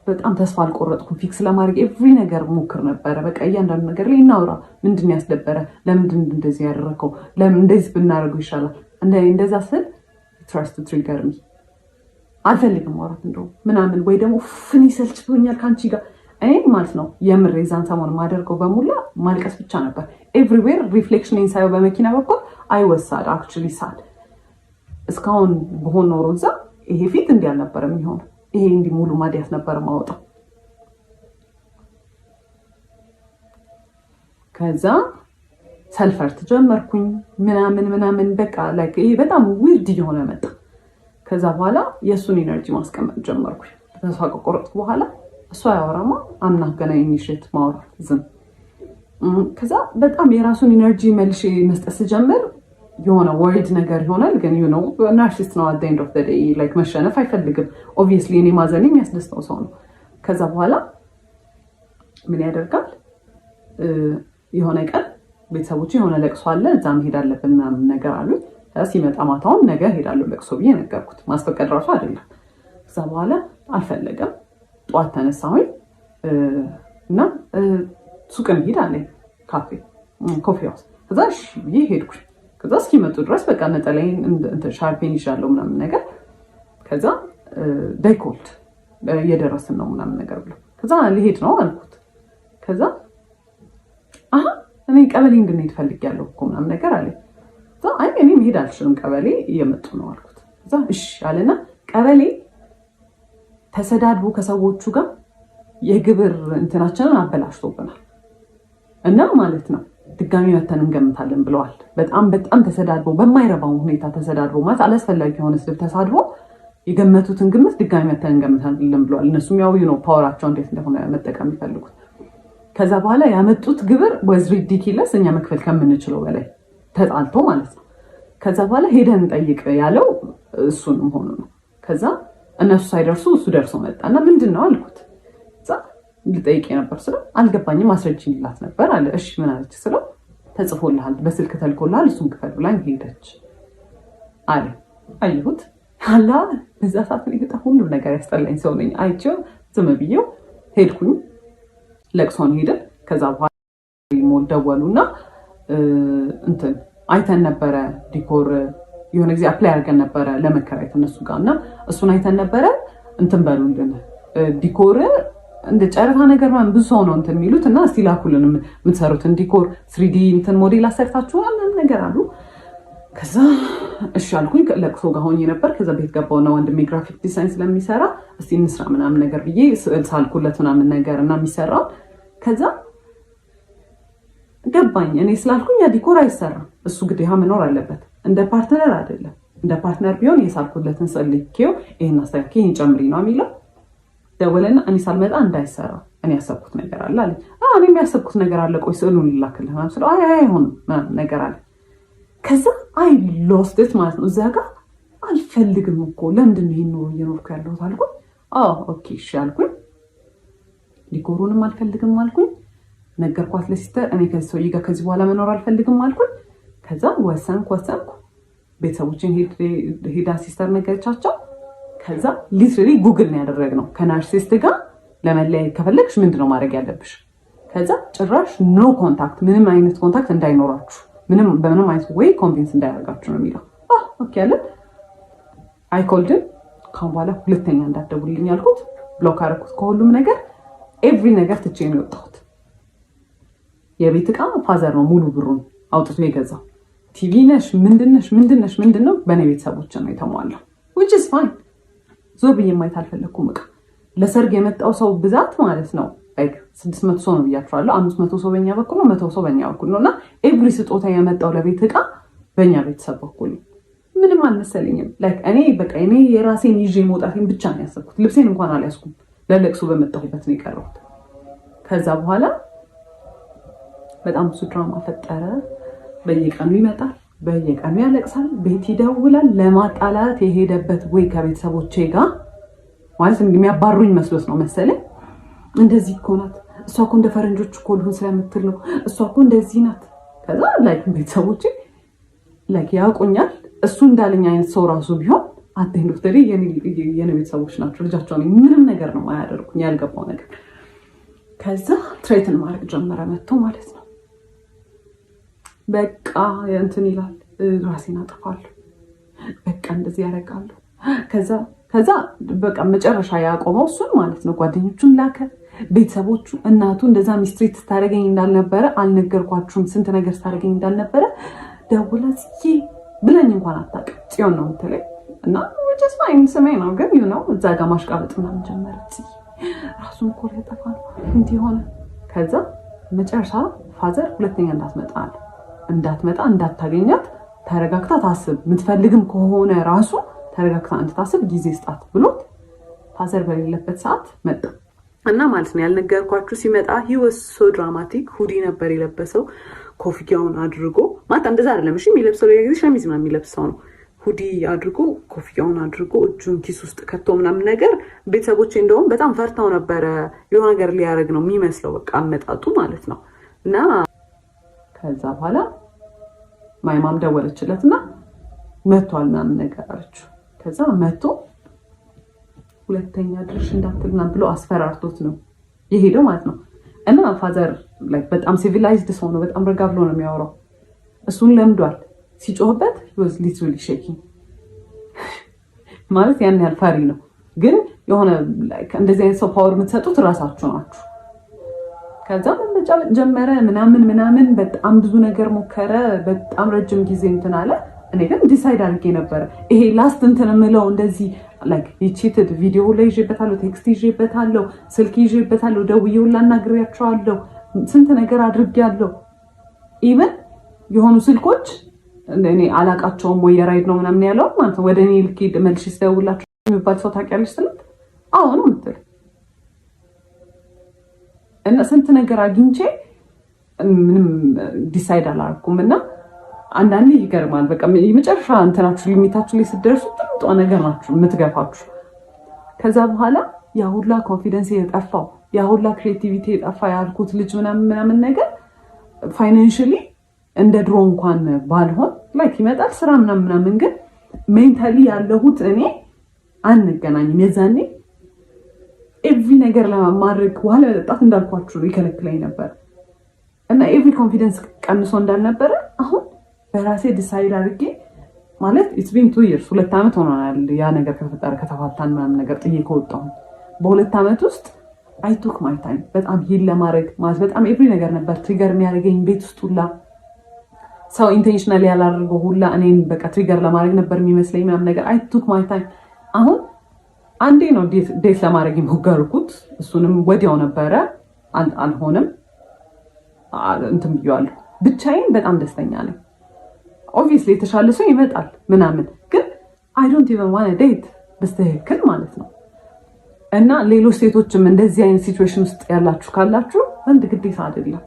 A: በጣም ተስፋ አልቆረጥኩም። ፊክስ ለማድረግ ኤቭሪ ነገር ሞክር ነበረ። በቃ እያንዳንዱ ነገር ላይ እናውራ። ምንድን ያስደበረ? ለምንድን እንደዚህ ያደረከው? ለምን እንደዚህ ብናደርገው ይሻላል? እንደዛ ስል ትራስት ትሪገር ሚ አልፈልግም ማውራት እንደው ምናምን ወይ ደግሞ ፍኒ ሰልችቶኛል ከአንቺ ጋር እኔ ማለት ነው። የምር የዛን ሰሞን ማደርገው በሙላ ማልቀስ ብቻ ነበር። ኤቭሪዌር ሪፍሌክሽን ሳየው በመኪና በኩል አይወሳድ አክቹሊ ሳድ እስካሁን በሆን ኖሮ እዛ ይሄ ፊት እንዲህ አልነበረም የሚሆነው። ይሄ እንዲህ ሙሉ ማዲያት ነበር ማወጣው። ከዛ ሰልፈርት ጀመርኩኝ ምናምን በቃ ላይክ ይሄ በጣም ዊርድ እየሆነ መጣ። ከዛ በኋላ የእሱን ኢነርጂ ማስቀመጥ ጀመርኩኝ። ተስፋ ከቆረጥኩ በኋላ እሷ ያወራማ አምና ገና ኢኒሼት ማውራት ዝም። ከዛ በጣም የራሱን ኢነርጂ መልሼ መስጠት ስጀምር የሆነ ወርድ ነገር ይሆናል። ግን ዩ ኖ ናርሲስት ነው at the end of the day like መሸነፍ አይፈልግም። ኦብቪየስሊ እኔ ማዘን የሚያስደስተው ሰው ነው። ከዛ በኋላ ምን ያደርጋል? የሆነ ቀን ቤተሰቦች የሆነ ለቅሶ አለ እዛ መሄድ አለብን ምናምን ነገር አሉ። ሲመጣ ማታውን ነገ ሄዳለሁ ለቅሶ ብዬ ነገርኩት። ማስፈቀድ ራሱ አይደለም። ከዛ በኋላ አልፈለገም። ጠዋት ተነሳሁኝ እና ሱቅ እንሂድ አለኝ፣ ኮፊ ሃውስ። ከዛ እሺ ብዬ ሄድኩኝ። ከዛ እስኪመጡ ድረስ በቃ ነጠላዬን ሻርፔን ይዣለሁ ምናምን ነገር። ከዛ ዳይኮልድ እየደረስን ነው ምናምን ነገር ብሎ ከዛ ልሄድ ነው አልኩት። ከዛ እኔ ቀበሌ እንድንሄድ ፈልጊያለሁ እኮ ምናምን ነገር አለኝ። አይ እኔ መሄድ አልችልም ቀበሌ እየመጡ ነው አልኩት። ከዛ እሺ አለና ቀበሌ ተሰዳድቦ ከሰዎቹ ጋር የግብር እንትናችንን አበላሽቶብናል እና ማለት ነው ድጋሚ መተን እንገምታለን ብለዋል። በጣም ተሰዳድቦ በማይረባው ሁኔታ ተሰዳድቦ ማለት አላስፈላጊ የሆነ ስድብ ተሳድቦ የገመቱትን ግምት ድጋሚ መተን እንገምታለን ብለዋል። እነሱም ያው ነው ፓወራቸው እንዴት እንደሆነ መጠቀም የሚፈልጉት። ከዛ በኋላ ያመጡት ግብር ወዝ ሪዲኪለስ እኛ መክፈል ከምንችለው በላይ ተጣልቶ ማለት ነው። ከዛ በኋላ ሄደን እንጠይቅ ያለው እሱን መሆኑ ነው። ከዛ እነሱ ሳይደርሱ እሱ ደርሶ መጣና ምንድነው አልኩት። ልጠይቅ ነበር ስለው አልገባኝም አስረጅኝላት ነበር አለ። እሺ ምን አለች ስለው ተጽፎልሃል በስልክ ተልኮልሃል እሱን ክፈል ብላኝ ሄደች አለ። አየሁት አላ በዛ ሰዓት ላይ በጣም ሁሉም ነገር ያስጠላኝ ሰው ነኝ። አይቼው ዝም ብዬው ሄድኩኝ። ለቅሶን ሄደን ከዛ በኋላ ሞል ደወሉና እንትን አይተን ነበረ ዲኮር የሆነ ጊዜ አፕላይ አድርገን ነበረ ለመከራየት እነሱ ጋር እና እሱን አይተን ነበረ እንትን በሉልን ዲኮር እንደ ጨረታ ነገር ማለት ብዙ ሰው ነው እንትን የሚሉት እና እስቲ ላኩልን የምትሰሩትን ዲኮር 3D እንትን ሞዴል አሰርታችኋል ምናምን ነገር አሉ። ከዛ እሺ አልኩኝ። ለቅሶ ጋር ሆኜ ነበር። ከዛ ቤት ገባውና ወንድሜ ግራፊክ ዲዛይን ስለሚሰራ እስቲ እንስራ ምናምን ነገር ብዬ ስዕል ሳልኩለት ምናምን ነገር እና የሚሰራው ከዛ ገባኝ። እኔ ስላልኩኝ ያ ዲኮር አይሰራም፣ እሱ ግዴታ መኖር አለበት። እንደ ፓርትነር አይደለም። እንደ ፓርትነር ቢሆን የሳልኩለትን ስዕል ልኬው ይሄን አስተካክዬ ይሄን ጨምሪ ነው የሚለው። ደወለና እኔ ሳልመጣ እንዳይሰራ እኔ ያሰብኩት ነገር አለ አለኝ። እኔ የሚያሰብኩት ነገር አለ፣ ቆይ ስዕሉን ልላክልህ ምናምን ስለው አይ አይሆንም ምናምን ነገር አለ። ከዛ አይ ሎስት ኢት ማለት ነው። እዛ ጋር አልፈልግም እኮ ለምንድን ነው ይሄን ኑሮ እየኖርኩ ያለሁት አልኩኝ። ኦኬ እሺ አልኩኝ። ዲኮሩንም አልፈልግም አልኩኝ። ነገርኳት ለሲስተር እኔ ከዚህ ሰውዬ ጋር ከዚህ በኋላ መኖር አልፈልግም አልኩኝ። ከዛ ወሰንኩ። ቤተሰቦችን ሄዳ ሲስተር ነገረቻቸው። ከዛ ሊትራሊ ጉግል ነው ያደረግነው ከናርሲስት ጋር ለመለያየት ከፈለግሽ ምንድነው ማድረግ ያለብሽ? ከዛ ጭራሽ ኖ ኮንታክት፣ ምንም አይነት ኮንታክት እንዳይኖራችሁ፣ በምንም አይነት ወይ ኮንቪንስ እንዳያደርጋችሁ ነው የሚለው። ኦኬ አለን። አይኮልድን ካሁን በኋላ ሁለተኛ እንዳትደውልልኝ ያልኩት፣ ብሎክ አደረኩት ከሁሉም ነገር። ኤቭሪ ነገር ትቼ ነው የወጣሁት። የቤት ዕቃ ፋዘር ነው ሙሉ ብሩን አውጥቶ የገዛው። ቲቪ ነሽ ምንድነው በእኔ ቤተሰቦች ነው የተሟላው። which is fine። ዞር ብዬ ማየት አልፈለኩም። ዕቃ ለሰርግ የመጣው ሰው ብዛት ማለት ነው 600 ሰው ነው ብያቸዋለሁ። 500 ሰው በእኛ በኩል ነው፣ 100 ሰው በእኛ በኩል ነው እና ኤቭሪ ስጦታ የመጣው ለቤት ዕቃ በእኛ ቤተሰብ በኩል ነው። ምንም አልመሰለኝም። እኔ የራሴን ይዤ መውጣቴን ብቻ ነው ያሰብኩት። ልብሴን እንኳን አልያዝኩም። ለለቅሶ በመጣሁበት ነው የቀረሁት። ከዛ በኋላ በጣም ብዙ ድራማ ፈጠረ። በየቀኑ ይመጣል፣ በየቀኑ ያለቅሳል፣ ቤት ይደውላል። ለማጣላት የሄደበት ወይ ከቤተሰቦቼ ጋር ማለት የሚያባሩኝ መስሎት ነው መሰለኝ። እንደዚህ እኮ ናት እሷ እኮ እንደ ፈረንጆች እኮ ልሁን ስለምትል ነው እሷ እኮ እንደዚህ ናት። ከዛ ቤተሰቦቼ ያውቁኛል። እሱ እንዳለኝ አይነት ሰው ራሱ ቢሆን አቴንድ ኦፍ የኔ ቤተሰቦች ናቸው። ልጃቸውን ምንም ነገር ነው ማያደርጉኝ፣ ያልገባው ነገር። ከዛ ትሬትን ማድረግ ጀመረ መጥቶ ማለት ነው። በቃ እንትን ይላል፣ ራሴን አጠፋለሁ፣ በቃ እንደዚህ ያደርጋለሁ። ከዛ በቃ መጨረሻ ያቆመው እሱን ማለት ነው። ጓደኞቹን ላከ፣ ቤተሰቦቹ፣ እናቱ እንደዛ ሚስትሪት ስታደርገኝ እንዳልነበረ አልነገርኳችሁም፣ ስንት ነገር ስታደርገኝ እንዳልነበረ ደውላ ጽዬ ብለኝ እንኳን አታውቅም። ጽዮን ነው የምትለኝ እና just fine ስሜ ነው ግን ነው እዛ ጋር ማሽቃበጥ ምናምን ጀመረች። ራሱን እኮ ሊያጠፋ ነው እንዲህ ሆነ። ከዛ መጨረሻ ፋዘር ሁለተኛ እንዳትመጣ እንዳታገኛት ተረጋግታ ታስብ፣ የምትፈልግም ከሆነ ራሱ ተረጋግታ እንድታስብ ጊዜ ስጣት ብሎት ፋዘር በሌለበት ሰዓት መጣ እና ማለት ነው። ያልነገርኳችሁ ሲመጣ he was so dramatic። ሁዲ ነበር የለበሰው፣ ኮፍያውን አድርጎ ማለት እንደዛ አይደለም እሺ የሚለብሰው ለጊዜ ሸሚዝ ምናምን የሚለብሰው ነው። ሁዲ አድርጎ ኮፍያውን አድርጎ እጁን ኪስ ውስጥ ከቶ ምናምን ነገር። ቤተሰቦቼ እንደውም በጣም ፈርተው ነበረ፣ የሆነ ነገር ሊያደርግ ነው የሚመስለው በቃ አመጣጡ ማለት ነው። እና ከዛ በኋላ ማይማም ደወለችለትና መጥቷል ምናምን ነገር አለችው። ከዛ መጥቶ ሁለተኛ ድርሽ እንዳትል ምናምን ብሎ አስፈራርቶት ነው የሄደው ማለት ነው። እና ፋዘር በጣም ሲቪላይዝድ ሰው ነው፣ በጣም ረጋ ብሎ ነው የሚያወራው። እሱን ለምዷል። ሲጮህበት was literally shaking ማለት ያን ያህል ፈሪ ነው። ግን የሆነ እንደዚህ አይነት ሰው ፓወር የምትሰጡት እራሳችሁ ናችሁ። ከዛ መጫወት ጀመረ ምናምን በጣም ብዙ ነገር ሞከረ። በጣም ረጅም ጊዜ እንትን አለ። እኔ ግን ዲሳይድ አድርጌ ነበር ይሄ ላስት እንትን የምለው እንደዚህ የቺትድ ቪዲዮ ላይ ይዤበታለሁ፣ ቴክስት ይዤበታለሁ፣ ስልክ ይዤበታለሁ፣ ደውዬውን ላናግሬያቸዋለሁ፣ ስንት ነገር አድርጌያለሁ። ኢቨን የሆኑ ስልኮች እኔ አላቃቸውም ወይ የራይድ ነው ምናምን ያለው ማለት ነው። ወደ እኔ ልክ መልሽ ስደውላችሁ የሚባል ሰው ታውቂያለሽ ስለት አዎ ነው የምትል እና ስንት ነገር አግኝቼ ምንም ዲሳይድ አላደረኩም። እና አንዳንዴ ይገርማል። በቃ የመጨረሻ እንትናችሁ ሊሚታችሁ ላይ ስትደርሱ ጥሩ ነገር ናችሁ የምትገፋችሁ። ከዛ በኋላ ያ ሁላ ኮንፊደንስ የጠፋው ያ ሁላ ክሬቲቪቲ ጠፋ ያልኩት ልጅ ምናምን ነገር ፋይናንሻሊ እንደ ድሮ እንኳን ባልሆን ላይክ ይመጣል ስራ ምናምን ግን ሜንታሊ ያለሁት እኔ አንገናኝም። የዛኔ ኤቭሪ ነገር ለማድረግ ዋለ መጠጣት እንዳልኳችሁ ይከለክለኝ ነበር እና ኤቭሪ ኮንፊደንስ ቀንሶ እንዳልነበረ አሁን በራሴ ዲሳይድ አድርጌ ማለት ኢትስ ቢን 2 years 2 ዓመት ሆኗል ያ ነገር ከተፈጠረ ከተፋታን ምናምን ነገር ጥዬ ከወጣሁ በ2 ዓመት ውስጥ አይ ቱክ ማይ ታይም በጣም ሂል ለማድረግ ማለት በጣም ኤቭሪ ነገር ነበር ትሪገር የሚያደርገኝ ቤት ውስጥ ሁላ ሰው ኢንቴንሽናሊ ያላደረገው ሁላ እኔን በቃ ትሪገር ለማድረግ ነበር የሚመስለኝ ምናምን ነገር አይ ቱክ ማይ ታይም አሁን አንዴ ነው ዴት ለማድረግ የሞከርኩት እሱንም ወዲያው ነበረ አልሆነም እንትን ብዬዋለሁ ብቻዬን በጣም ደስተኛ ነኝ ኦብቪየስሊ የተሻለ ሰው ይመጣል ምናምን ግን አይ ዶንት ኢቨን ዋንት ዴት በስተክል ማለት ነው እና ሌሎች ሴቶችም እንደዚህ አይነት ሲቹዌሽን ውስጥ ያላችሁ ካላችሁ ወንድ ግዴታ አይደለም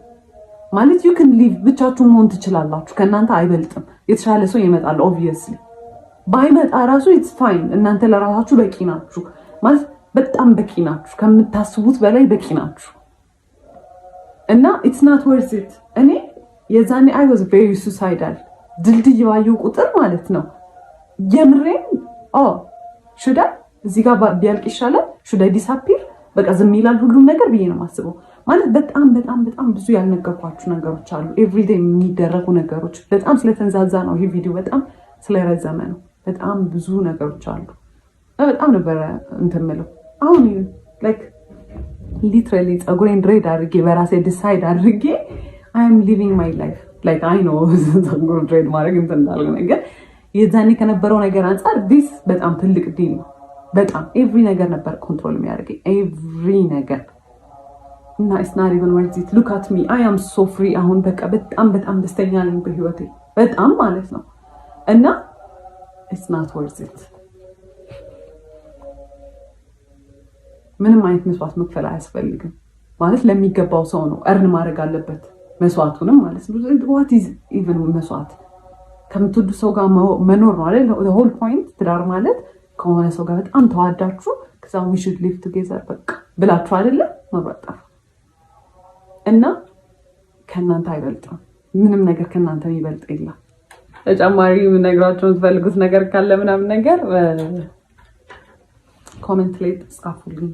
A: ማለት you can live ብቻችሁ መሆን ትችላላችሁ ከእናንተ አይበልጥም የተሻለ ሰው ይመጣል ኦብቪየስሊ ባይመጣ ራሱ it's fine እናንተ ለራሳችሁ በቂ ናችሁ ማለት በጣም በቂ ናችሁ ከምታስቡት በላይ በቂ ናችሁ እና it's not worth it እኔ የዛኔ I was very suicidal ድልድይ ባየው ቁጥር ማለት ነው የምሬን should I እዚህ ጋር ቢያልቅ ይሻላል should I disappear በቃ ዝም ይላል ሁሉም ነገር ብዬ ነው የማስበው ማለት በጣም ብዙ ያልነገርኳችሁ ነገሮች አሉ ኤቭሪዴይ የሚደረጉ ነገሮች በጣም ስለተንዛዛ ነው ይሄ ቪዲዮ በጣም ስለረዘመ ነው በጣም ብዙ ነገሮች አሉ በጣም ነበር እንተመለው አሁን ላይክ ሊትራሊ ጸጉሬን ድሬድ አድርጌ በራሴ ዲሳይድ አድርጌ I am living my life like I know ጸጉር ድሬድ ማድረግ እንዳለ ነገር የዛኔ ከነበረው ነገር አንፃር this በጣም ትልቅ ዲል ነው በጣም ኤቭሪ ነገር ነበር ኮንትሮል የሚያደርገኝ ኤቭሪ ነገር እና it's not even worth it look at me I am so free አሁን በቃ በጣም ደስተኛ ነኝ በህይወቴ በጣም ማለት ነው እና it's not worth it ምንም አይነት መስዋዕት መክፈል አያስፈልግም ማለት ለሚገባው ሰው ነው እርን ማድረግ አለበት መስዋዕቱንም ማለት ነው what is even መስዋዕት ከምትወዱ ሰው ጋር መኖር ነው አይደል the whole point ትዳር ማለት ከሆነ ሰው ጋር በጣም ተዋዳችሁ ከዛ we should live together በቃ ብላችሁ አይደለ መባጣፍ እና ከናንተ አይበልጥም ምንም ነገር ከናንተ ይበልጥ የለም ተጨማሪ ነግራችሁ የምትፈልጉት ነገር ካለ ምናምን ነገር ኮሜንት ላይ ጻፉልኝ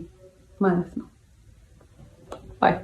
A: ማለት ነው ባይ